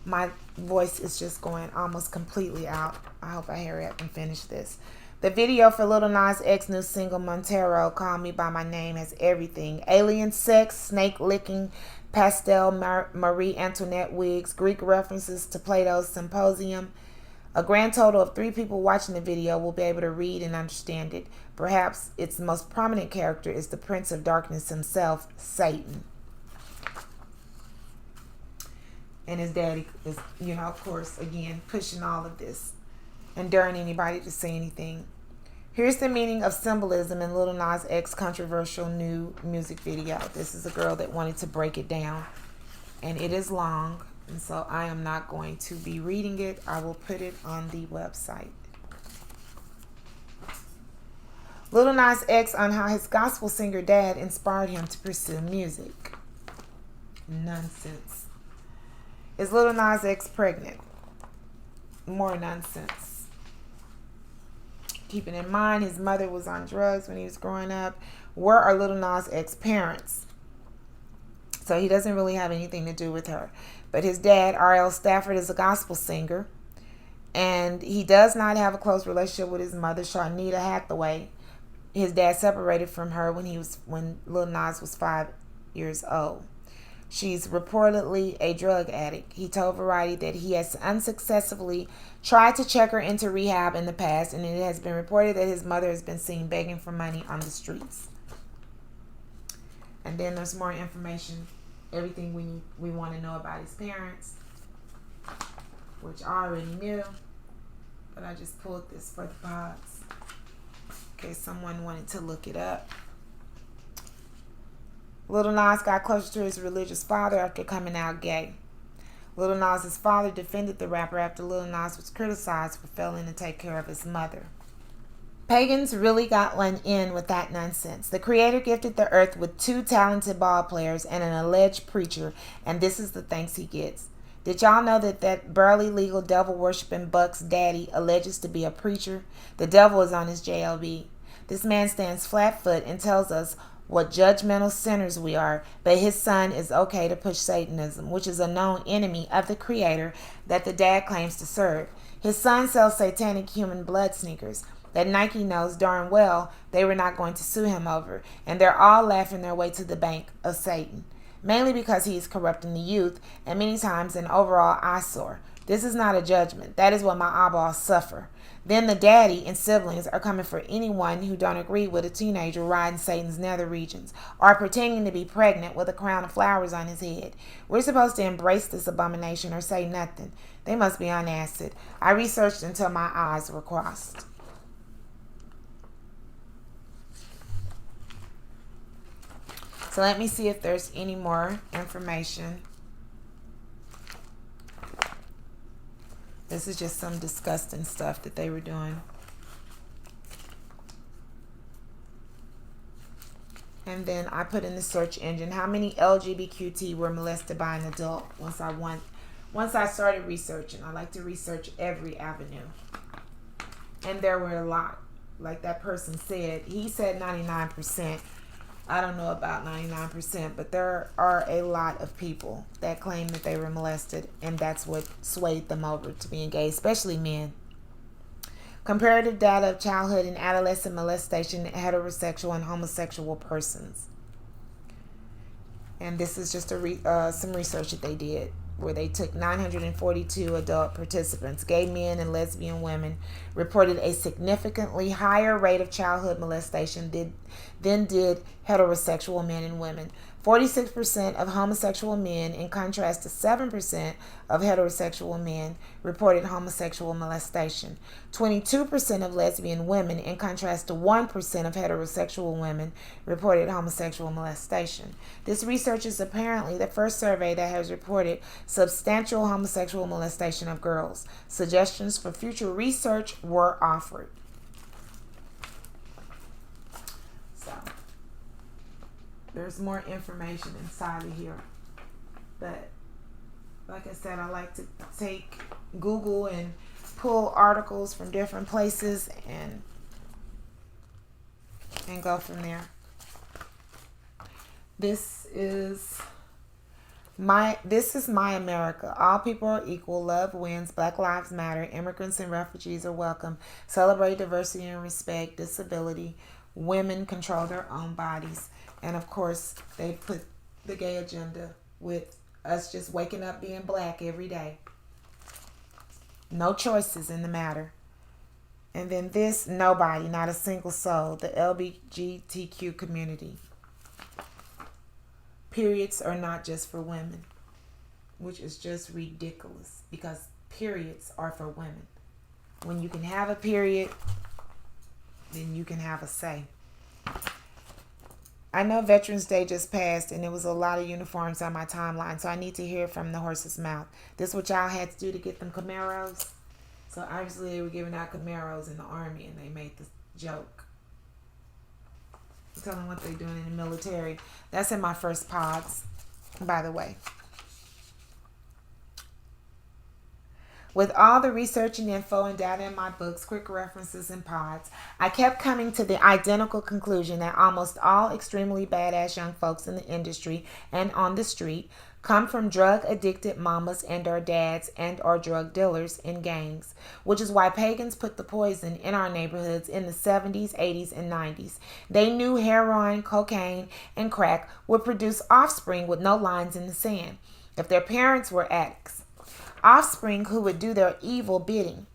My voice is just going almost completely out. I hope I hurry up and finish this. The video for Lil Nas X's new single, Montero, Call Me By My Name, has everything. Alien sex, snake licking, pastel Marie Antoinette wigs, Greek references to Plato's Symposium. A grand total of 3 people watching the video will be able to read and understand it. Perhaps its most prominent character is the Prince of Darkness himself, Satan. And his daddy is, of course, again, pushing all of this and daring anybody to say anything. Here's the meaning of symbolism in Lil Nas X's controversial new music video. This is a girl that wanted to break it down. And it is long, and so I am not going to be reading it. I will put it on the website. Lil Nas X on how his gospel singer dad inspired him to pursue music. Nonsense. Is Lil Nas X pregnant? more nonsense. Keeping in mind his mother was on drugs when he was growing up, were our Lil Nas X parents. So he doesn't really have anything to do with her. But his dad, R.L. Stafford, is a gospel singer. And he does not have a close relationship with his mother, Sharnita Hathaway. His dad separated from her when Lil Nas was 5 years old. She's reportedly a drug addict. He told Variety that he has unsuccessfully tried to check her into rehab in the past, and it has been reported that his mother has been seen begging for money on the streets. And then there's more information, everything we want to know about his parents, which I already knew, but I just pulled this for the pods in case someone wanted to look it up. Lil Nas got closer to his religious father after coming out gay. Lil Nas' father defended the rapper after Lil Nas was criticized for failing to take care of his mother. Pagans really got one in with that nonsense. The Creator gifted the earth with 2 talented ball players and an alleged preacher, and this is the thanks he gets. Did y'all know that barely legal devil-worshipping Buck's daddy alleges to be a preacher? The devil is on his JLB. This man stands flat-foot and tells us what judgmental sinners we are, but his son is okay to push Satanism, which is a known enemy of the Creator that the dad claims to serve. His son sells satanic human blood sneakers that Nike knows darn well they were not going to sue him over, and they're all laughing their way to the bank of Satan, mainly because he is corrupting the youth and many times an overall eyesore. This is not a judgment. That is what my eyeballs suffer. Then the daddy and siblings are coming for anyone who don't agree with a teenager riding Satan's nether regions or pretending to be pregnant with a crown of flowers on his head. We're supposed to embrace this abomination or say nothing. They must be on acid. I researched until my eyes were crossed. So let me see if there's any more information. This is just some disgusting stuff that they were doing. And then I put in the search engine how many LGBTQ were molested by an adult once I started researching. I like to research every avenue. And there were a lot. Like that person said, he said 99%. I don't know about 99%, but there are a lot of people that claim that they were molested, and that's what swayed them over to being gay, especially men. Comparative data of childhood and adolescent molestation in heterosexual and homosexual persons. And this is just some research that they did, where they took 942 adult participants. Gay men and lesbian women reported a significantly higher rate of childhood molestation than did heterosexual men and women. 46% of homosexual men, in contrast to 7% of heterosexual men, reported homosexual molestation. 22% of lesbian women, in contrast to 1% of heterosexual women, reported homosexual molestation. This research is apparently the first survey that has reported substantial homosexual molestation of girls. Suggestions for future research were offered. So there's more information inside of here, but like I said, I like to take Google and pull articles from different places and go from there. This is my America. All people are equal. Love wins. Black lives matter. Immigrants and refugees are welcome. Celebrate diversity and respect. Disability. Women control their own bodies. And of course, they put the gay agenda with us just waking up being black every day. No choices in the matter. And then this, nobody, not a single soul, the LGBTQ community. Periods are not just for women, which is just ridiculous because periods are for women. When you can have a period, then you can have a say. I know Veterans Day just passed and there was a lot of uniforms on my timeline, so I need to hear it from the horse's mouth. This is what y'all had to do to get them Camaros? So obviously they were giving out Camaros in the Army and they made the joke. Tell them what they're doing in the military. That's in my first pods, by the way. With all the research and info and data in my books, quick references, and pods, I kept coming to the identical conclusion that almost all extremely badass young folks in the industry and on the street come from drug-addicted mamas and or dads and or drug dealers in gangs, which is why pagans put the poison in our neighborhoods in the 70s, 80s, and 90s. They knew heroin, cocaine, and crack would produce offspring with no lines in the sand if their parents were addicts. Offspring who would do their evil bidding.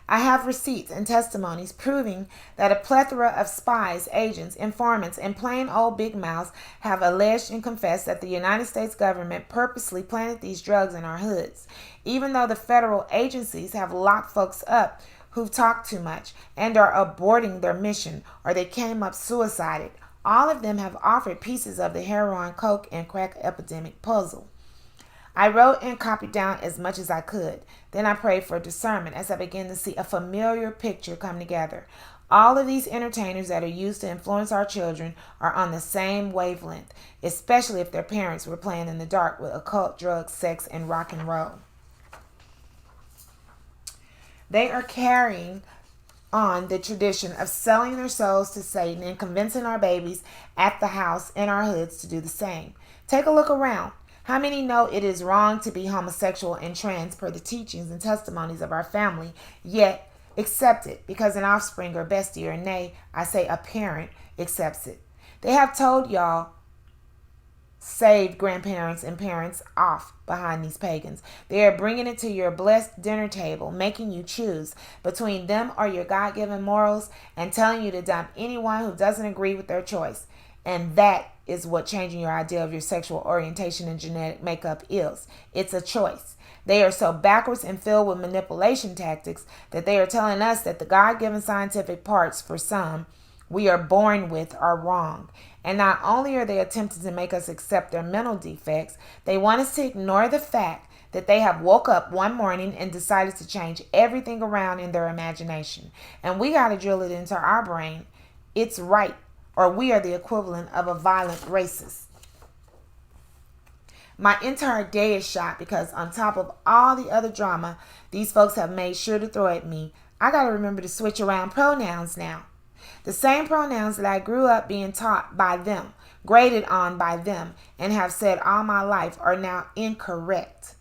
I have receipts and testimonies proving that a plethora of spies, agents, informants, and plain old big mouths have alleged and confessed that the United States government purposely planted these drugs in our hoods, even though the federal agencies have locked folks up who've talked too much and are aborting their mission, or they came up suicided. All of them have offered pieces of the heroin, coke, and crack epidemic puzzle. I wrote and copied down as much as I could. Then I prayed for discernment as I began to see a familiar picture come together. All of these entertainers that are used to influence our children are on the same wavelength, especially if their parents were playing in the dark with occult, drugs, sex, and rock and roll. They are carrying on the tradition of selling their souls to Satan and convincing our babies at the house in our hoods to do the same. Take a look around. How many know it is wrong to be homosexual and trans per the teachings and testimonies of our family, yet accept it because an offspring or bestie or nay, I say a parent, accepts it? They have told y'all saved grandparents and parents off behind these pagans. They are bringing it to your blessed dinner table, making you choose between them or your God-given morals and telling you to dump anyone who doesn't agree with their choice. And that is what changing your idea of your sexual orientation and genetic makeup is. It's a choice. They are so backwards and filled with manipulation tactics that they are telling us that the God-given scientific parts for some we are born with are wrong. And not only are they attempting to make us accept their mental defects, they want us to ignore the fact that they have woke up one morning and decided to change everything around in their imagination. And we got to drill it into our brain. It's right. Or we are the equivalent of a violent racist. My entire day is shot because on top of all the other drama these folks have made sure to throw at me, I got to remember to switch around pronouns now. The same pronouns that I grew up being taught by them, graded on by them, and have said all my life are now incorrect.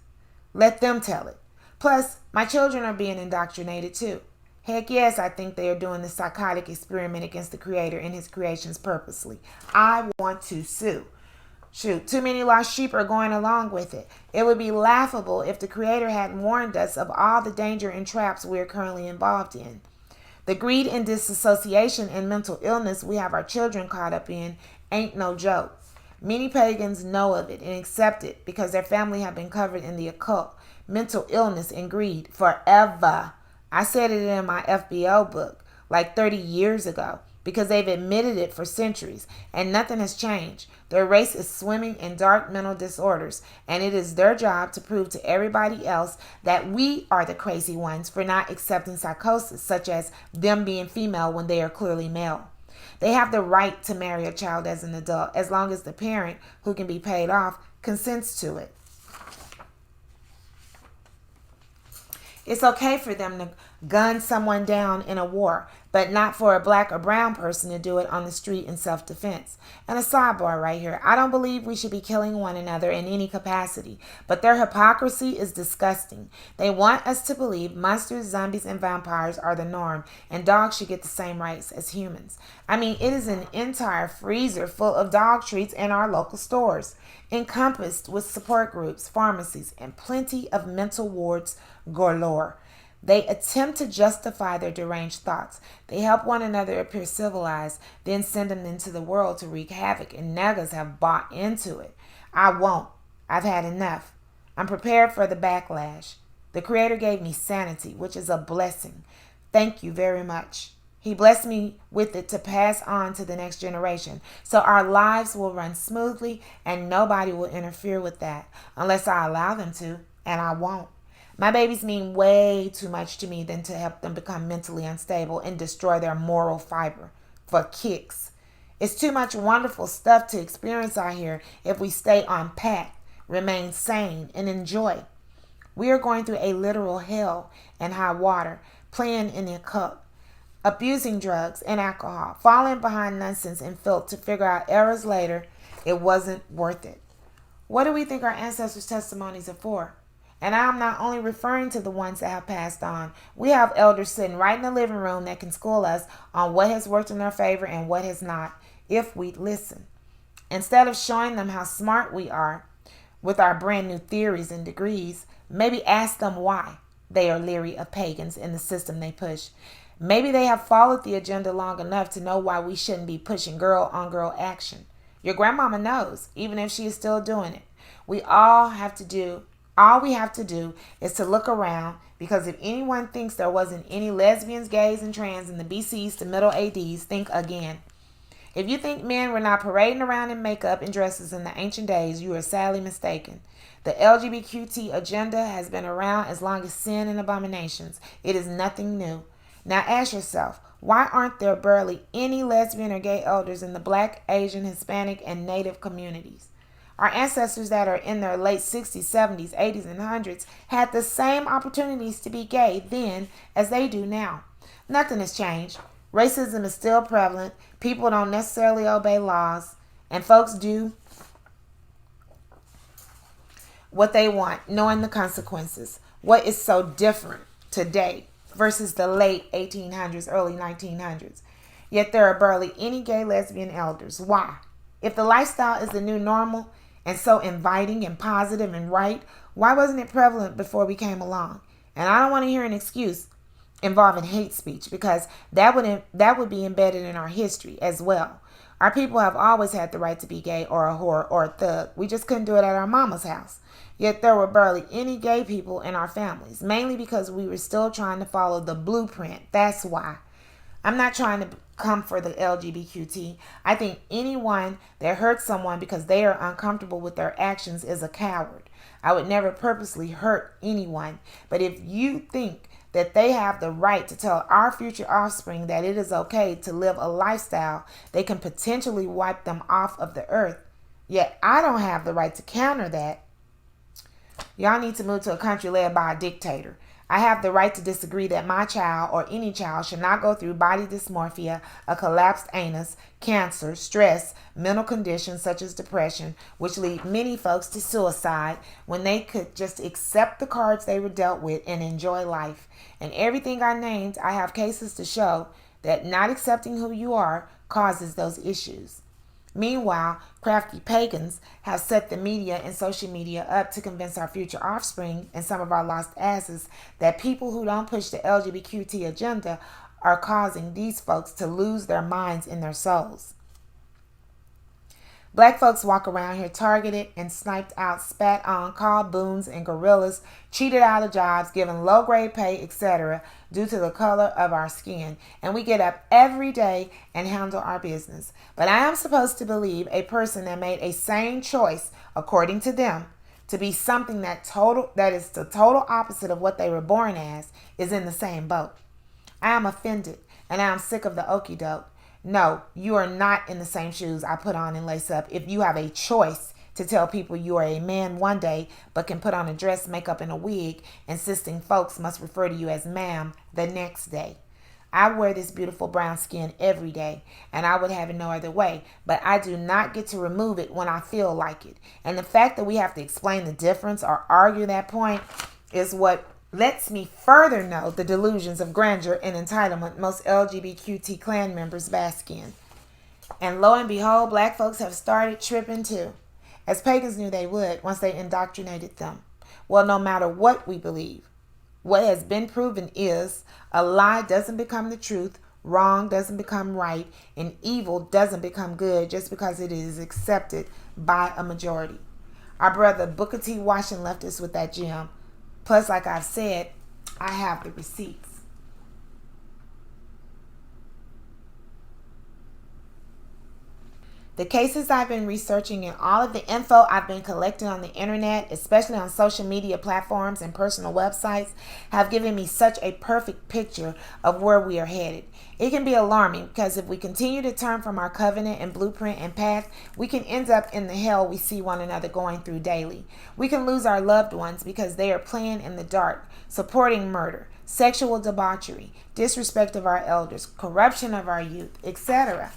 Let them tell it. Plus, my children are being indoctrinated too. Heck yes, I think they are doing the psychotic experiment against the Creator and His creations purposely. I want to sue. Shoot, too many lost sheep are going along with it. It would be laughable if the Creator hadn't warned us of all the danger and traps we are currently involved in. The greed and disassociation and mental illness we have our children caught up in ain't no joke. Many pagans know of it and accept it because their family have been covered in the occult, mental illness, and greed forever. I said it in my FBO book like 30 years ago because they've admitted it for centuries and nothing has changed. Their race is swimming in dark mental disorders, and it is their job to prove to everybody else that we are the crazy ones for not accepting psychosis, such as them being female when they are clearly male. They have the right to marry a child as an adult as long as the parent, who can be paid off, consents to it. It's okay for them to gun someone down in a war, but not for a black or brown person to do it on the street in self-defense. And a sidebar right here. I don't believe we should be killing one another in any capacity, but their hypocrisy is disgusting. They want us to believe monsters, zombies, and vampires are the norm, and dogs should get the same rights as humans. I mean, it is an entire freezer full of dog treats in our local stores, encompassed with support groups, pharmacies, and plenty of mental wards galore. They attempt to justify their deranged thoughts. They help one another appear civilized, then send them into the world to wreak havoc, and niggas have bought into it. I won't. I've had enough. I'm prepared for the backlash. The Creator gave me sanity, which is a blessing. Thank you very much. He blessed me with it to pass on to the next generation, so our lives will run smoothly and nobody will interfere with that unless I allow them to, and I won't. My babies mean way too much to me than to help them become mentally unstable and destroy their moral fiber for kicks. It's too much wonderful stuff to experience out here if we stay on pack, remain sane, and enjoy. We are going through a literal hell and high water, playing in the occult, abusing drugs and alcohol, falling behind nonsense and filth to figure out errors later it wasn't worth it. What do we think our ancestors' testimonies are for? And I'm not only referring to the ones that have passed on. We have elders sitting right in the living room that can school us on what has worked in their favor and what has not, if we listen. Instead of showing them how smart we are with our brand new theories and degrees, maybe ask them why they are leery of pagans and the system they push. Maybe they have followed the agenda long enough to know why we shouldn't be pushing girl on girl action. Your grandmama knows, even if she is still doing it. All we have to do is to look around, because if anyone thinks there wasn't any lesbians, gays, and trans in the BCs to middle ADs, think again. If you think men were not parading around in makeup and dresses in the ancient days, you are sadly mistaken. The LGBTQT agenda has been around as long as sin and abominations. It is nothing new. Now ask yourself, why aren't there barely any lesbian or gay elders in the Black, Asian, Hispanic, and Native communities? Our ancestors that are in their late 60s, 70s, 80s, and 100s had the same opportunities to be gay then as they do now. Nothing has changed. Racism is still prevalent. People don't necessarily obey laws, and folks do what they want, knowing the consequences. What is so different today versus the late 1800s, early 1900s? Yet there are barely any gay lesbian elders. Why? If the lifestyle is the new normal and so inviting and positive and right, why wasn't it prevalent before we came along? And I don't want to hear an excuse involving hate speech, because that would be embedded in our history as well. Our people have always had the right to be gay or a whore or a thug. We just couldn't do it at our mama's house. Yet there were barely any gay people in our families, mainly because we were still trying to follow the blueprint. That's why. I'm not trying to come for the LGBTQT. I think anyone that hurts someone because they are uncomfortable with their actions is a coward. I would never purposely hurt anyone. But if you think that they have the right to tell our future offspring that it is okay to live a lifestyle they can potentially wipe them off of the earth, yet I don't have the right to counter that, y'all need to move to a country led by a dictator. I have the right to disagree that my child or any child should not go through body dysmorphia, a collapsed anus, cancer, stress, mental conditions such as depression, which lead many folks to suicide when they could just accept the cards they were dealt with and enjoy life. And everything I named, I have cases to show that not accepting who you are causes those issues. Meanwhile, crafty pagans have set the media and social media up to convince our future offspring and some of our lost asses that people who don't push the LGBTQT agenda are causing these folks to lose their minds and their souls. Black folks walk around here targeted and sniped out, spat on, called boons and gorillas, cheated out of jobs, given low-grade pay, etc. due to the color of our skin. And we get up every day and handle our business. But I am supposed to believe a person that made a sane choice, according to them, to be something that is the total opposite of what they were born as, is in the same boat. I am offended, and I am sick of the okie doke. No, you are not in the same shoes I put on and lace up if you have a choice to tell people you are a man one day but can put on a dress, makeup, and a wig, insisting folks must refer to you as ma'am the next day. I wear this beautiful brown skin every day, and I would have it no other way, but I do not get to remove it when I feel like it. And the fact that we have to explain the difference or argue that point is what lets me further know the delusions of grandeur and entitlement most LGBTQT clan members bask in. And lo and behold, black folks have started tripping too, as pagans knew they would once they indoctrinated them. Well, no matter what we believe, what has been proven is a lie doesn't become the truth, wrong doesn't become right, and evil doesn't become good just because it is accepted by a majority. Our brother Booker T. Washington left us with that gem. Plus, like I've said, I have the receipts. The cases I've been researching and all of the info I've been collecting on the internet, especially on social media platforms and personal websites, have given me such a perfect picture of where we are headed. It can be alarming because if we continue to turn from our covenant and blueprint and path, we can end up in the hell we see one another going through daily. We can lose our loved ones because they are playing in the dark, supporting murder, sexual debauchery, disrespect of our elders, corruption of our youth, etc.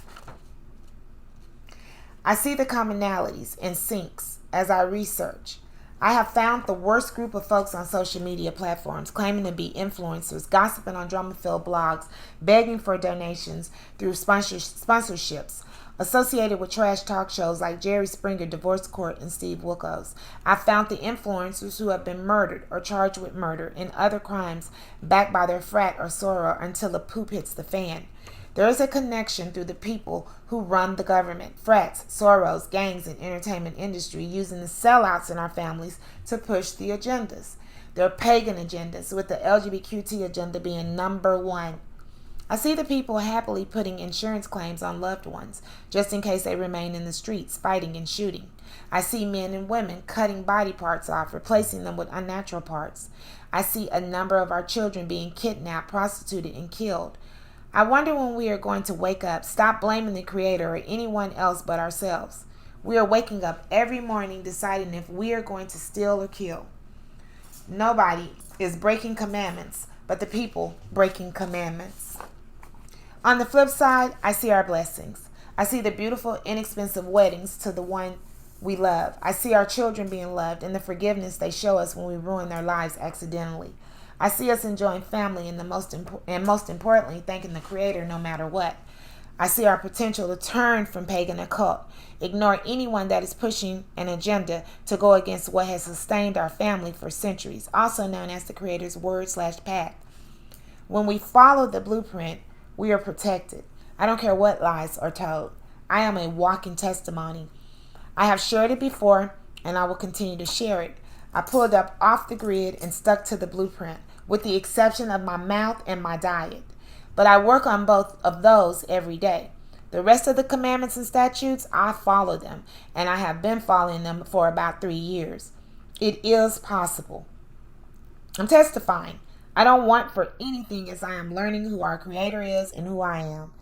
I see the commonalities and sinks as I research. I have found the worst group of folks on social media platforms claiming to be influencers, gossiping on drama-filled blogs, begging for donations through sponsorships, associated with trash talk shows like Jerry Springer, Divorce Court, and Steve Wilkos. I found the influencers who have been murdered or charged with murder and other crimes backed by their frat or soror until the poop hits the fan. There is a connection through the people who run the government, frats, soros, gangs, and entertainment industry using the sellouts in our families to push the agendas. They're pagan agendas, with the LGBTQ agenda being number one. I see the people happily putting insurance claims on loved ones, just in case they remain in the streets, fighting and shooting. I see men and women cutting body parts off, replacing them with unnatural parts. I see a number of our children being kidnapped, prostituted, and killed. I wonder when we are going to wake up, stop blaming the Creator or anyone else but ourselves. We are waking up every morning deciding if we are going to steal or kill. Nobody is breaking commandments, but the people breaking commandments. On the flip side, I see our blessings. I see the beautiful, inexpensive weddings to the one we love. I see our children being loved and the forgiveness they show us when we ruin their lives accidentally. I see us enjoying family and most importantly, thanking the Creator no matter what. I see our potential to turn from pagan occult, ignore anyone that is pushing an agenda to go against what has sustained our family for centuries, also known as the Creator's word/path. When we follow the blueprint, we are protected. I don't care what lies are told. I am a walking testimony. I have shared it before, and I will continue to share it. I pulled up off the grid and stuck to the blueprint, with the exception of my mouth and my diet. But I work on both of those every day. The rest of the commandments and statutes, I follow them, and I have been following them for about 3 years. It is possible. I'm testifying. I don't want for anything as I am learning who our Creator is and who I am.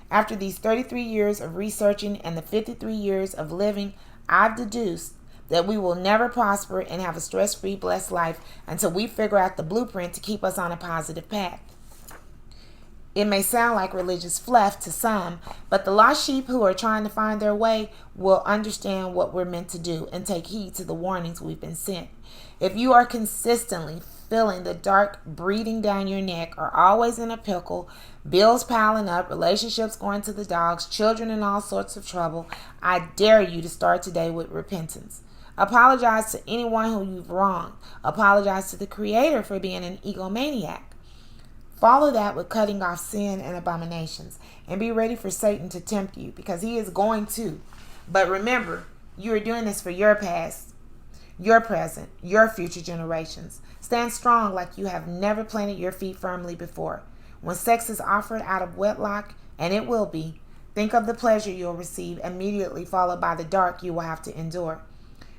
After these 33 years of researching and the 53 years of living, I've deduced that we will never prosper and have a stress-free, blessed life until we figure out the blueprint to keep us on a positive path. It may sound like religious fluff to some, but the lost sheep who are trying to find their way will understand what we're meant to do and take heed to the warnings we've been sent. If you are consistently feeling the dark breathing down your neck, are always in a pickle, bills piling up, relationships going to the dogs, children in all sorts of trouble, I dare you to start today with repentance. Apologize to anyone who you've wronged. Apologize to the Creator for being an egomaniac. Follow that with cutting off sin and abominations. And be ready for Satan to tempt you, because he is going to. But remember, you are doing this for your past, your present, your future generations. Stand strong like you have never planted your feet firmly before. When sex is offered out of wedlock, and it will be, think of the pleasure you'll receive immediately, followed by the dark you will have to endure.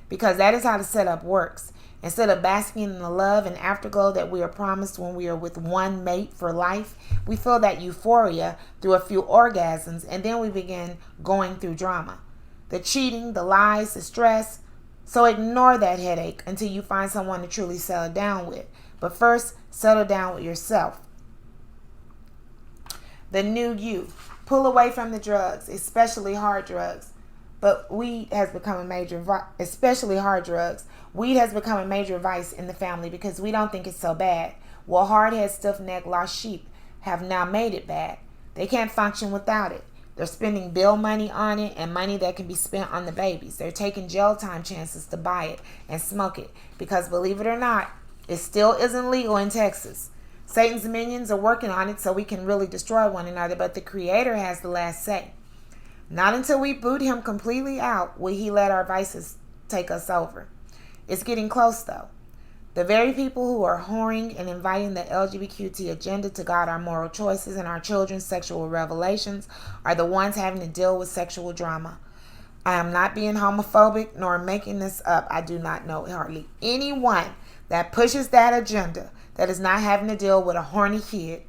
Because that is how the setup works. Instead of basking in the love and afterglow that we are promised when we are with one mate for life, we feel that euphoria through a few orgasms, and then we begin going through drama. The cheating, the lies, the stress. So ignore that headache until you find someone to truly settle down with. But first, settle down with yourself. The new you. Pull away from the drugs, especially hard drugs. But weed has become a major, especially hard drugs. Weed has become a major vice in the family because we don't think it's so bad. Well, hard-headed, stiff-necked, lost sheep have now made it bad. They can't function without it. They're spending bill money on it and money that can be spent on the babies. They're taking jail time chances to buy it and smoke it because, believe it or not, it still isn't legal in Texas. Satan's minions are working on it so we can really destroy one another, but the Creator has the last say. Not until we boot him completely out will he let our vices take us over. It's getting close, though. The very people who are whoring and inviting the LGBTQ agenda to guide our moral choices and our children's sexual revelations are the ones having to deal with sexual drama. I am not being homophobic nor making this up. I do not know hardly anyone that pushes that agenda that is not having to deal with a horny kid.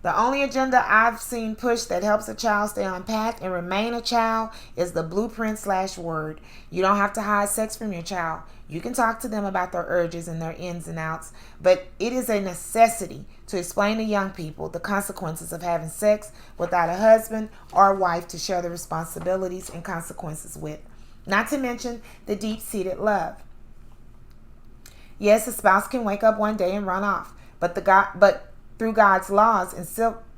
The only agenda I've seen pushed that helps a child stay on path and remain a child is the blueprint/word. You don't have to hide sex from your child. You can talk to them about their urges and their ins and outs, but it is a necessity to explain to young people the consequences of having sex without a husband or wife to share the responsibilities and consequences with. Not to mention the deep-seated love. Yes, a spouse can wake up one day and run off, but through God's laws and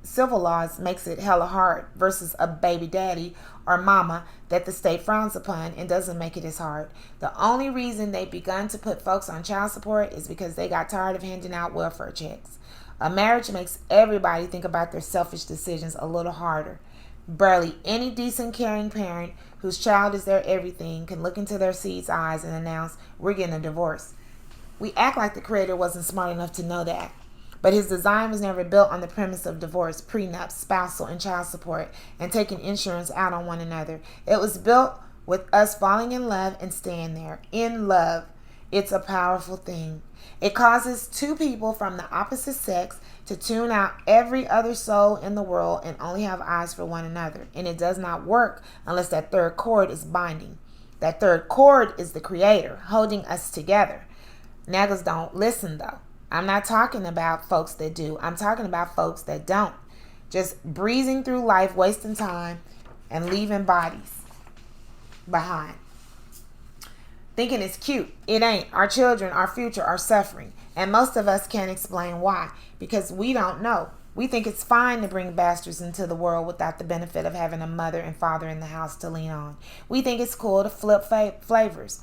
civil laws makes it hella hard versus a baby daddy or mama that the state frowns upon and doesn't make it as hard. The only reason they've begun to put folks on child support is because they got tired of handing out welfare checks. A marriage makes everybody think about their selfish decisions a little harder. Barely any decent caring parent whose child is their everything can look into their seed's eyes and announce, "We're getting a divorce." We act like the Creator wasn't smart enough to know that. But his design was never built on the premise of divorce, prenups, spousal, and child support, and taking insurance out on one another. It was built with us falling in love and staying there. In love. It's a powerful thing. It causes two people from the opposite sex to tune out every other soul in the world and only have eyes for one another. And it does not work unless that third cord is binding. That third cord is the Creator holding us together. Niggas don't listen though. I'm not talking about folks that do. I'm talking about folks that don't. Just breezing through life, wasting time, and leaving bodies behind. Thinking it's cute. It ain't. Our children, our future are suffering. And most of us can't explain why. Because we don't know. We think it's fine to bring bastards into the world without the benefit of having a mother and father in the house to lean on. We think it's cool to flip flavors.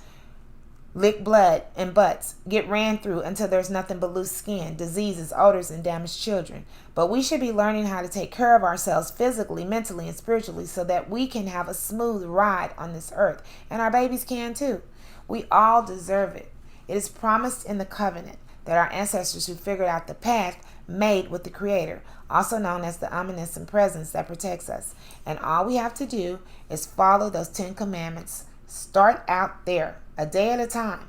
Lick blood and butts, get ran through until there's nothing but loose skin, diseases, odors, and damaged children. But we should be learning how to take care of ourselves physically, mentally, and spiritually so that we can have a smooth ride on this earth. And our babies can too. We all deserve it. It is promised in the covenant that our ancestors who figured out the path made with the Creator, also known as the omniscient presence that protects us. And all we have to do is follow those 10 commandments. Start out there, a day at a time,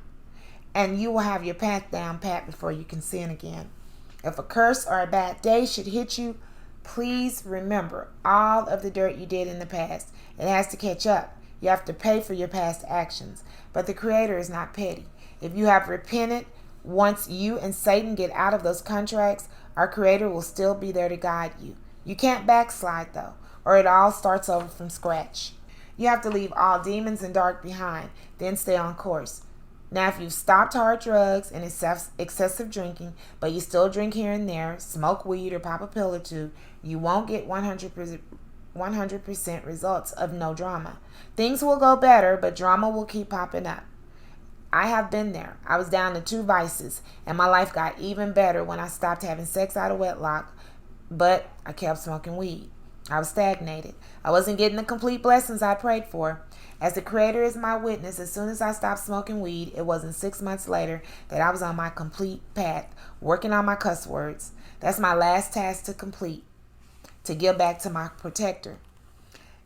and you will have your path down pat before you can sin again. If a curse or a bad day should hit you, please remember all of the dirt you did in the past. It has to catch up. You have to pay for your past actions. But the Creator is not petty. If you have repented, once you and Satan get out of those contracts, our Creator will still be there to guide you. You can't backslide though, or it all starts over from scratch. You have to leave all demons and dark behind, then stay on course. Now, if you've stopped hard drugs and excessive drinking, but you still drink here and there, smoke weed or pop a pill or two, you won't get 100% results of no drama. Things will go better, but drama will keep popping up. I have been there. I was down to 2 vices, and my life got even better when I stopped having sex out of wedlock, but I kept smoking weed. I was stagnated. I wasn't getting the complete blessings I prayed for. As the Creator is my witness, as soon as I stopped smoking weed, it wasn't 6 months later that I was on my complete path, working on my cuss words. That's my last task to complete, to give back to my protector.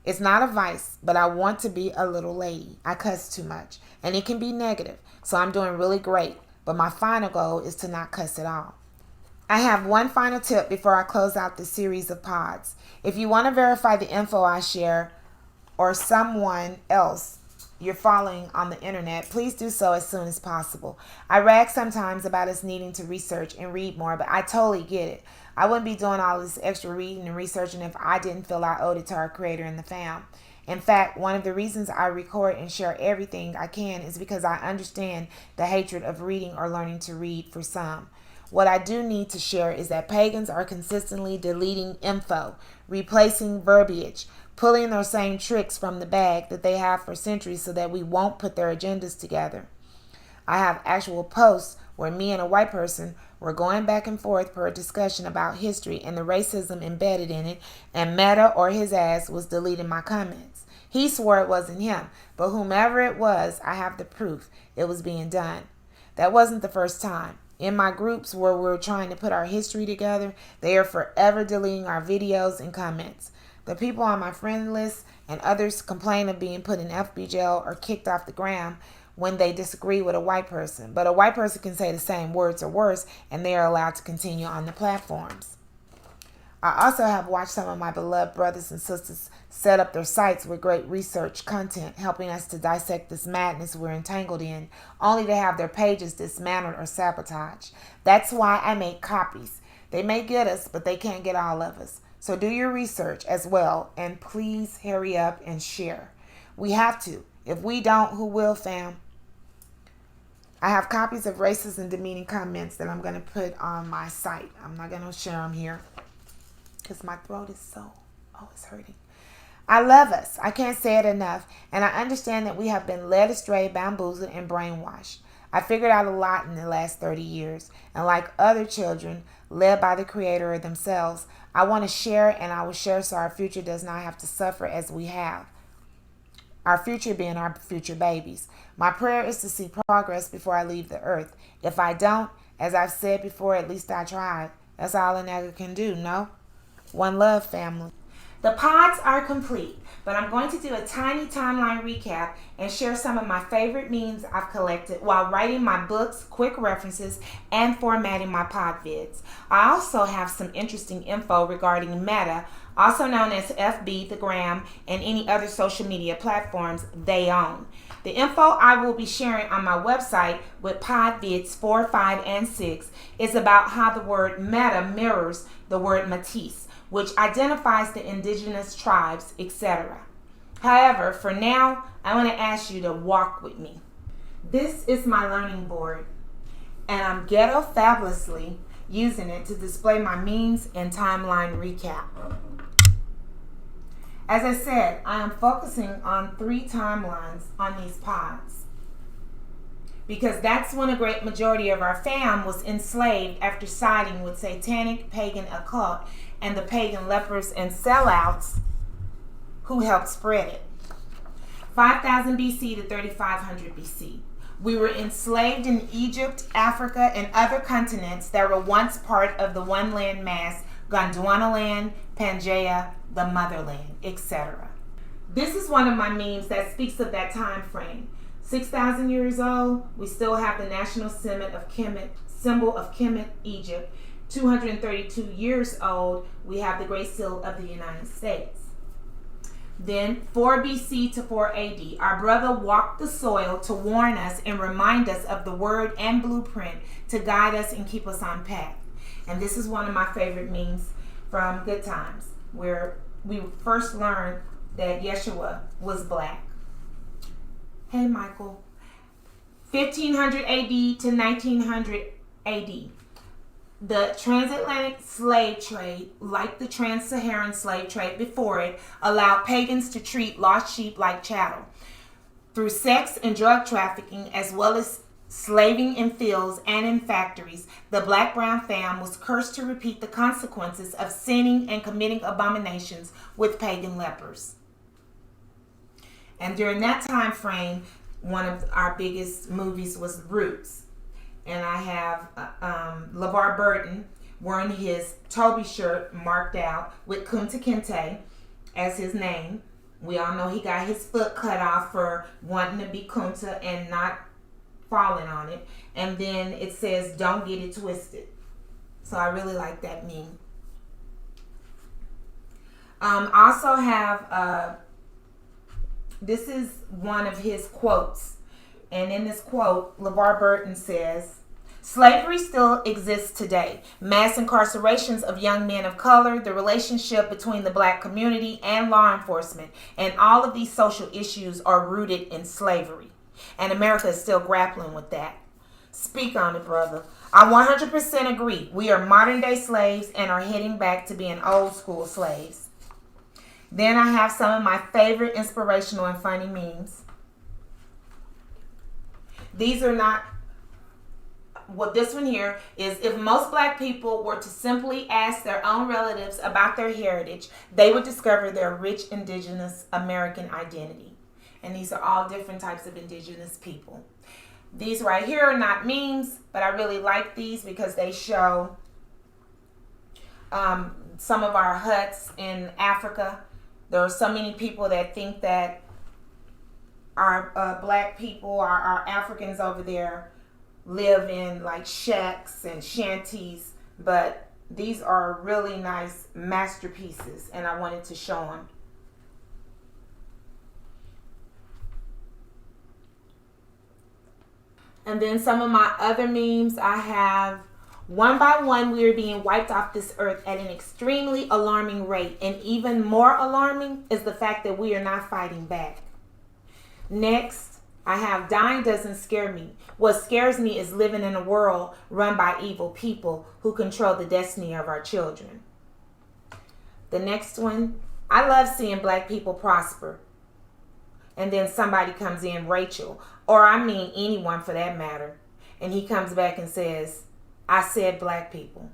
It's not a vice, but I want to be a little lady. I cuss too much, and it can be negative, so I'm doing really great. But my final goal is to not cuss at all. I have one final tip before I close out this series of pods. If you want to verify the info I share or someone else you're following on the internet, please do so as soon as possible. I rag sometimes about us needing to research and read more, but I totally get it. I wouldn't be doing all this extra reading and researching if I didn't feel I owed it to our Creator and the fam. In fact, one of the reasons I record and share everything I can is because I understand the hatred of reading or learning to read for some. What I do need to share is that pagans are consistently deleting info, replacing verbiage, pulling their same tricks from the bag that they have for centuries so that we won't put their agendas together. I have actual posts where me and a white person were going back and forth per discussion about history and the racism embedded in it, and Meta or his ass was deleting my comments. He swore it wasn't him, but whomever it was, I have the proof it was being done. That wasn't the first time. In my groups where we're trying to put our history together, they are forever deleting our videos and comments. The people on my friend list and others complain of being put in FB jail or kicked off the gram when they disagree with a white person. But a white person can say the same words or worse, and they are allowed to continue on the platforms. I also have watched some of my beloved brothers and sisters set up their sites with great research content, helping us to dissect this madness we're entangled in, only to have their pages dismantled or sabotaged. That's why I make copies. They may get us, but they can't get all of us. So do your research as well, and please hurry up and share. We have to. If we don't, who will, fam? I have copies of racist and demeaning comments that I'm going to put on my site. I'm not going to share them here because my throat is it's hurting. I love us. I can't say it enough. And I understand that we have been led astray, bamboozled, and brainwashed. I figured out a lot in the last 30 years. And like other children, led by the Creator themselves, I want to share, and I will share so our future does not have to suffer as we have. Our future being our future babies. My prayer is to see progress before I leave the earth. If I don't, as I've said before, at least I tried. That's all a nigga can do, no? One love, family. The pods are complete, but I'm going to do a tiny timeline recap and share some of my favorite memes I've collected while writing my books, quick references, and formatting my pod vids. I also have some interesting info regarding Meta, also known as FB, the Gram, and any other social media platforms they own. The info I will be sharing on my website with pod vids 4, 5, and 6 is about how the word Meta mirrors the word Matisse, which identifies the indigenous tribes, etc. However, for now, I want to ask you to walk with me. This is my learning board, and I'm ghetto fabulously using it to display my memes and timeline recap. As I said, I am focusing on 3 timelines on these pods, because that's when a great majority of our fam was enslaved after siding with satanic pagan occult and the pagan lepers and sellouts who helped spread it. 5000 BC to 3500 BC. We were enslaved in Egypt, Africa, and other continents that were once part of the one land mass, Gondwanaland, Pangaea, the motherland, etc. This is one of my memes that speaks of that time frame. 6,000 years old, we still have the national symbol of Kemet, Egypt. 232 years old, we have the Great Seal of the United States. Then 4 BC to 4 AD, our brother walked the soil to warn us and remind us of the word and blueprint to guide us and keep us on path. And this is one of my favorite memes from Good Times, where we first learned that Yeshua was black. Hey, Michael. 1500 AD to 1900 AD. The transatlantic slave trade, like the trans-Saharan slave trade before it, allowed pagans to treat lost sheep like chattel. Through sex and drug trafficking, as well as slaving in fields and in factories, the black-brown fam was cursed to repeat the consequences of sinning and committing abominations with pagan lepers. And during that time frame, one of our biggest movies was Roots. And I have LeVar Burton wearing his Toby shirt marked out with Kunta Kinte as his name. We all know he got his foot cut off for wanting to be Kunta and not falling on it. And then it says, "Don't get it twisted." So I really like that meme. Also have, this is one of his quotes. And in this quote, LeVar Burton says, "Slavery still exists today. Mass incarcerations of young men of color, the relationship between the black community and law enforcement, and all of these social issues are rooted in slavery. And America is still grappling with that." Speak on it, brother. I 100% agree. We are modern day slaves and are heading back to being old school slaves. Then I have some of my favorite inspirational and funny memes. These are not, what this one here is, if most black people were to simply ask their own relatives about their heritage, they would discover their rich indigenous American identity. And these are all different types of indigenous people. These right here are not memes, but I really like these because they show some of our huts in Africa There are so many people that think that our black people, our Africans over there, live in like shacks and shanties, but these are really nice masterpieces, and I wanted to show them. And then some of my other memes I have. One by one, we are being wiped off this earth at an extremely alarming rate. And even more alarming is the fact that we are not fighting back. Next, I have dying doesn't scare me. What scares me is living in a world run by evil people who control the destiny of our children. The next one, I love seeing black people prosper. And then somebody comes in, Rachel, or I mean anyone for that matter, and he comes back and says, I said black people.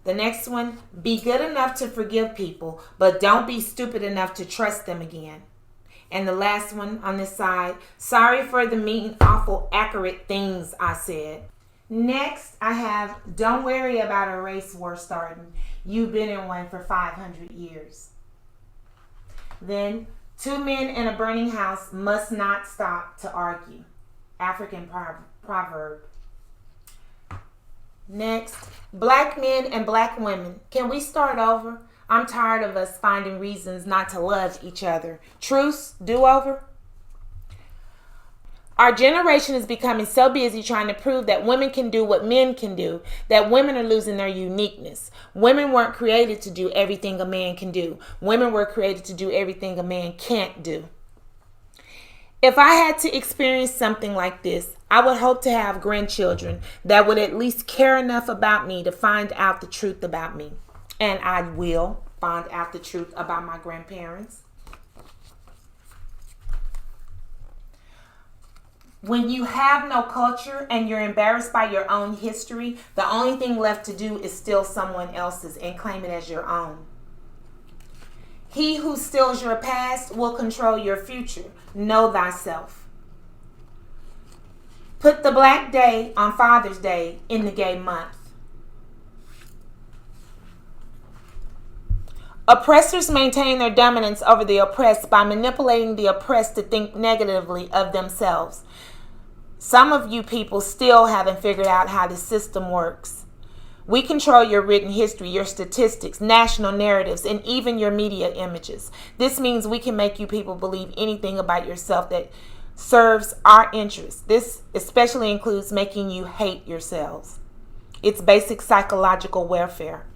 The next one, be good enough to forgive people, but don't be stupid enough to trust them again. And the last one on this side, sorry for the mean, awful, accurate things I said. Next, I have, don't worry about a race war starting. You've been in one for 500 years. Then, two men in a burning house must not stop to argue. African proverb. Next, black men and black women. Can we start over? I'm tired of us finding reasons not to love each other. Truce, do-over. Our generation is becoming so busy trying to prove that women can do what men can do, that women are losing their uniqueness. Women weren't created to do everything a man can do. Women were created to do everything a man can't do. If I had to experience something like this, I would hope to have grandchildren that would at least care enough about me to find out the truth about me. And I will find out the truth about my grandparents. When you have no culture and you're embarrassed by your own history, the only thing left to do is steal someone else's and claim it as your own. He who steals your past will control your future. Know thyself. Put the Black Day on Father's Day in the gay month. Oppressors maintain their dominance over the oppressed by manipulating the oppressed to think negatively of themselves. Some of you people still haven't figured out how the system works. We control your written history, your statistics, national narratives, and even your media images. This means we can make you people believe anything about yourself that serves our interests. This especially includes making you hate yourselves. It's basic psychological warfare.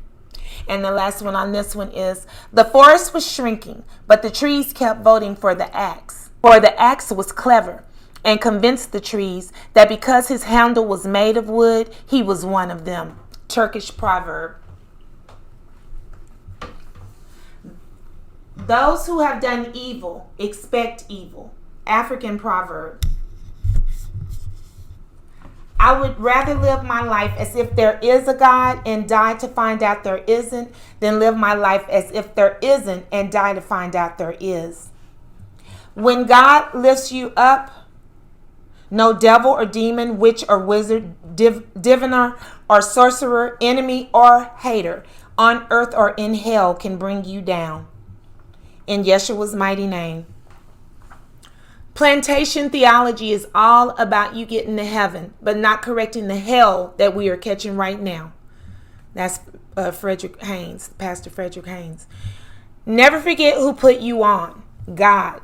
And the last one on this one is, the forest was shrinking, but the trees kept voting for the axe. For the axe was clever and convinced the trees that because his handle was made of wood, he was one of them. Turkish proverb. Those who have done evil expect evil. African proverb. I would rather live my life as if there is a God and die to find out there isn't than live my life as if there isn't and die to find out there is. When God lifts you up, no devil or demon, witch or wizard, diviner or sorcerer, enemy or hater on earth or in hell can bring you down. In Yeshua's mighty name. Plantation theology is all about you getting to heaven, but not correcting the hell that we are catching right now. That's Frederick Haynes, Pastor Frederick Haynes. Never forget who put you on, God.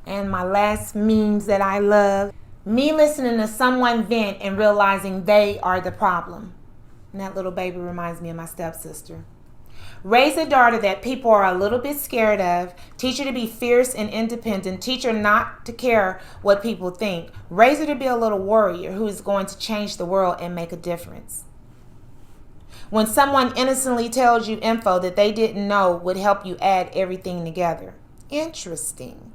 And my last memes that I love, me listening to someone vent and realizing they are the problem. And that little baby reminds me of my stepsister. Raise a daughter that people are a little bit scared of. Teach her to be fierce and independent. Teach her not to care what people think. Raise her to be a little warrior who is going to change the world and make a difference. When someone innocently tells you info that they didn't know would help you add everything together. Interesting.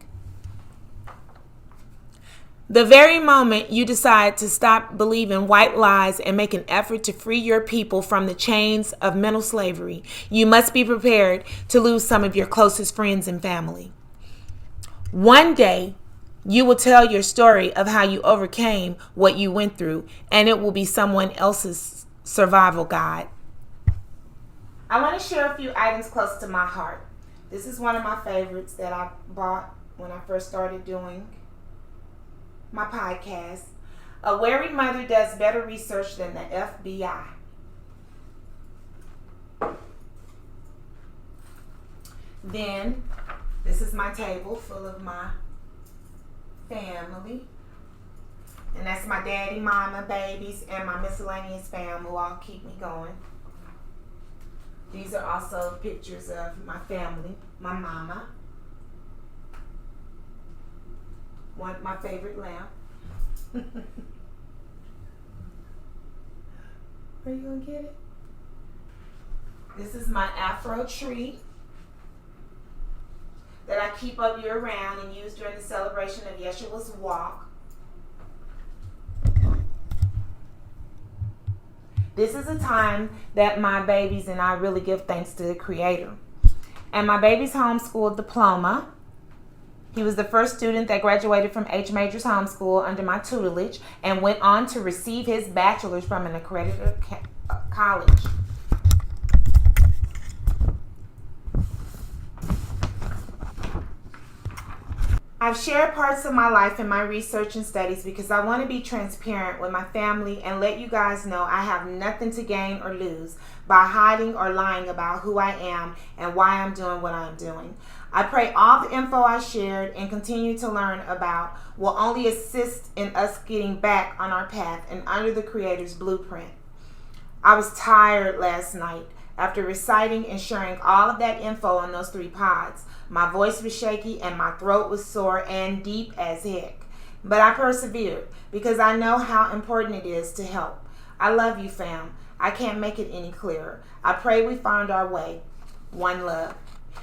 The very moment you decide to stop believing white lies and make an effort to free your people from the chains of mental slavery, you must be prepared to lose some of your closest friends and family. One day, you will tell your story of how you overcame what you went through, and it will be someone else's survival guide. I want to share a few items close to my heart. This is one of my favorites that I bought when I first started doing my podcast. A wary mother does better research than the FBI. Then, this is my table full of my family. And that's my daddy, mama, babies, and my miscellaneous fam who all keep me going. These are also pictures of my family, my mama. My favorite lamp. Are you gonna get it? This is my Afro tree that I keep up year round and use during the celebration of Yeshua's walk. This is a time that my babies and I really give thanks to the Creator. And my baby's homeschool diploma. He was the first student that graduated from H. Majors Homeschool under my tutelage and went on to receive his bachelor's from an accredited college. I've shared parts of my life in my research and studies because I want to be transparent with my family and let you guys know I have nothing to gain or lose by hiding or lying about who I am and why I'm doing what I'm doing. I pray all the info I shared and continue to learn about will only assist in us getting back on our path and under the Creator's blueprint. I was tired last night. After reciting and sharing all of that info on those 3 pods, my voice was shaky and my throat was sore and deep as heck. But I persevered because I know how important it is to help. I love you, fam. I can't make it any clearer. I pray we find our way. One love.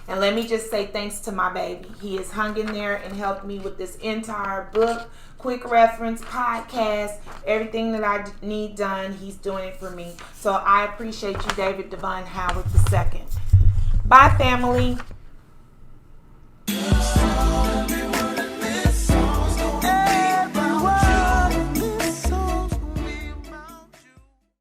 And let me just say thanks to my baby. He has hung in there and helped me with this entire book, quick reference, podcast, everything that I need done. He's doing it for me. So I appreciate you, David Devon Howard II. Bye, family.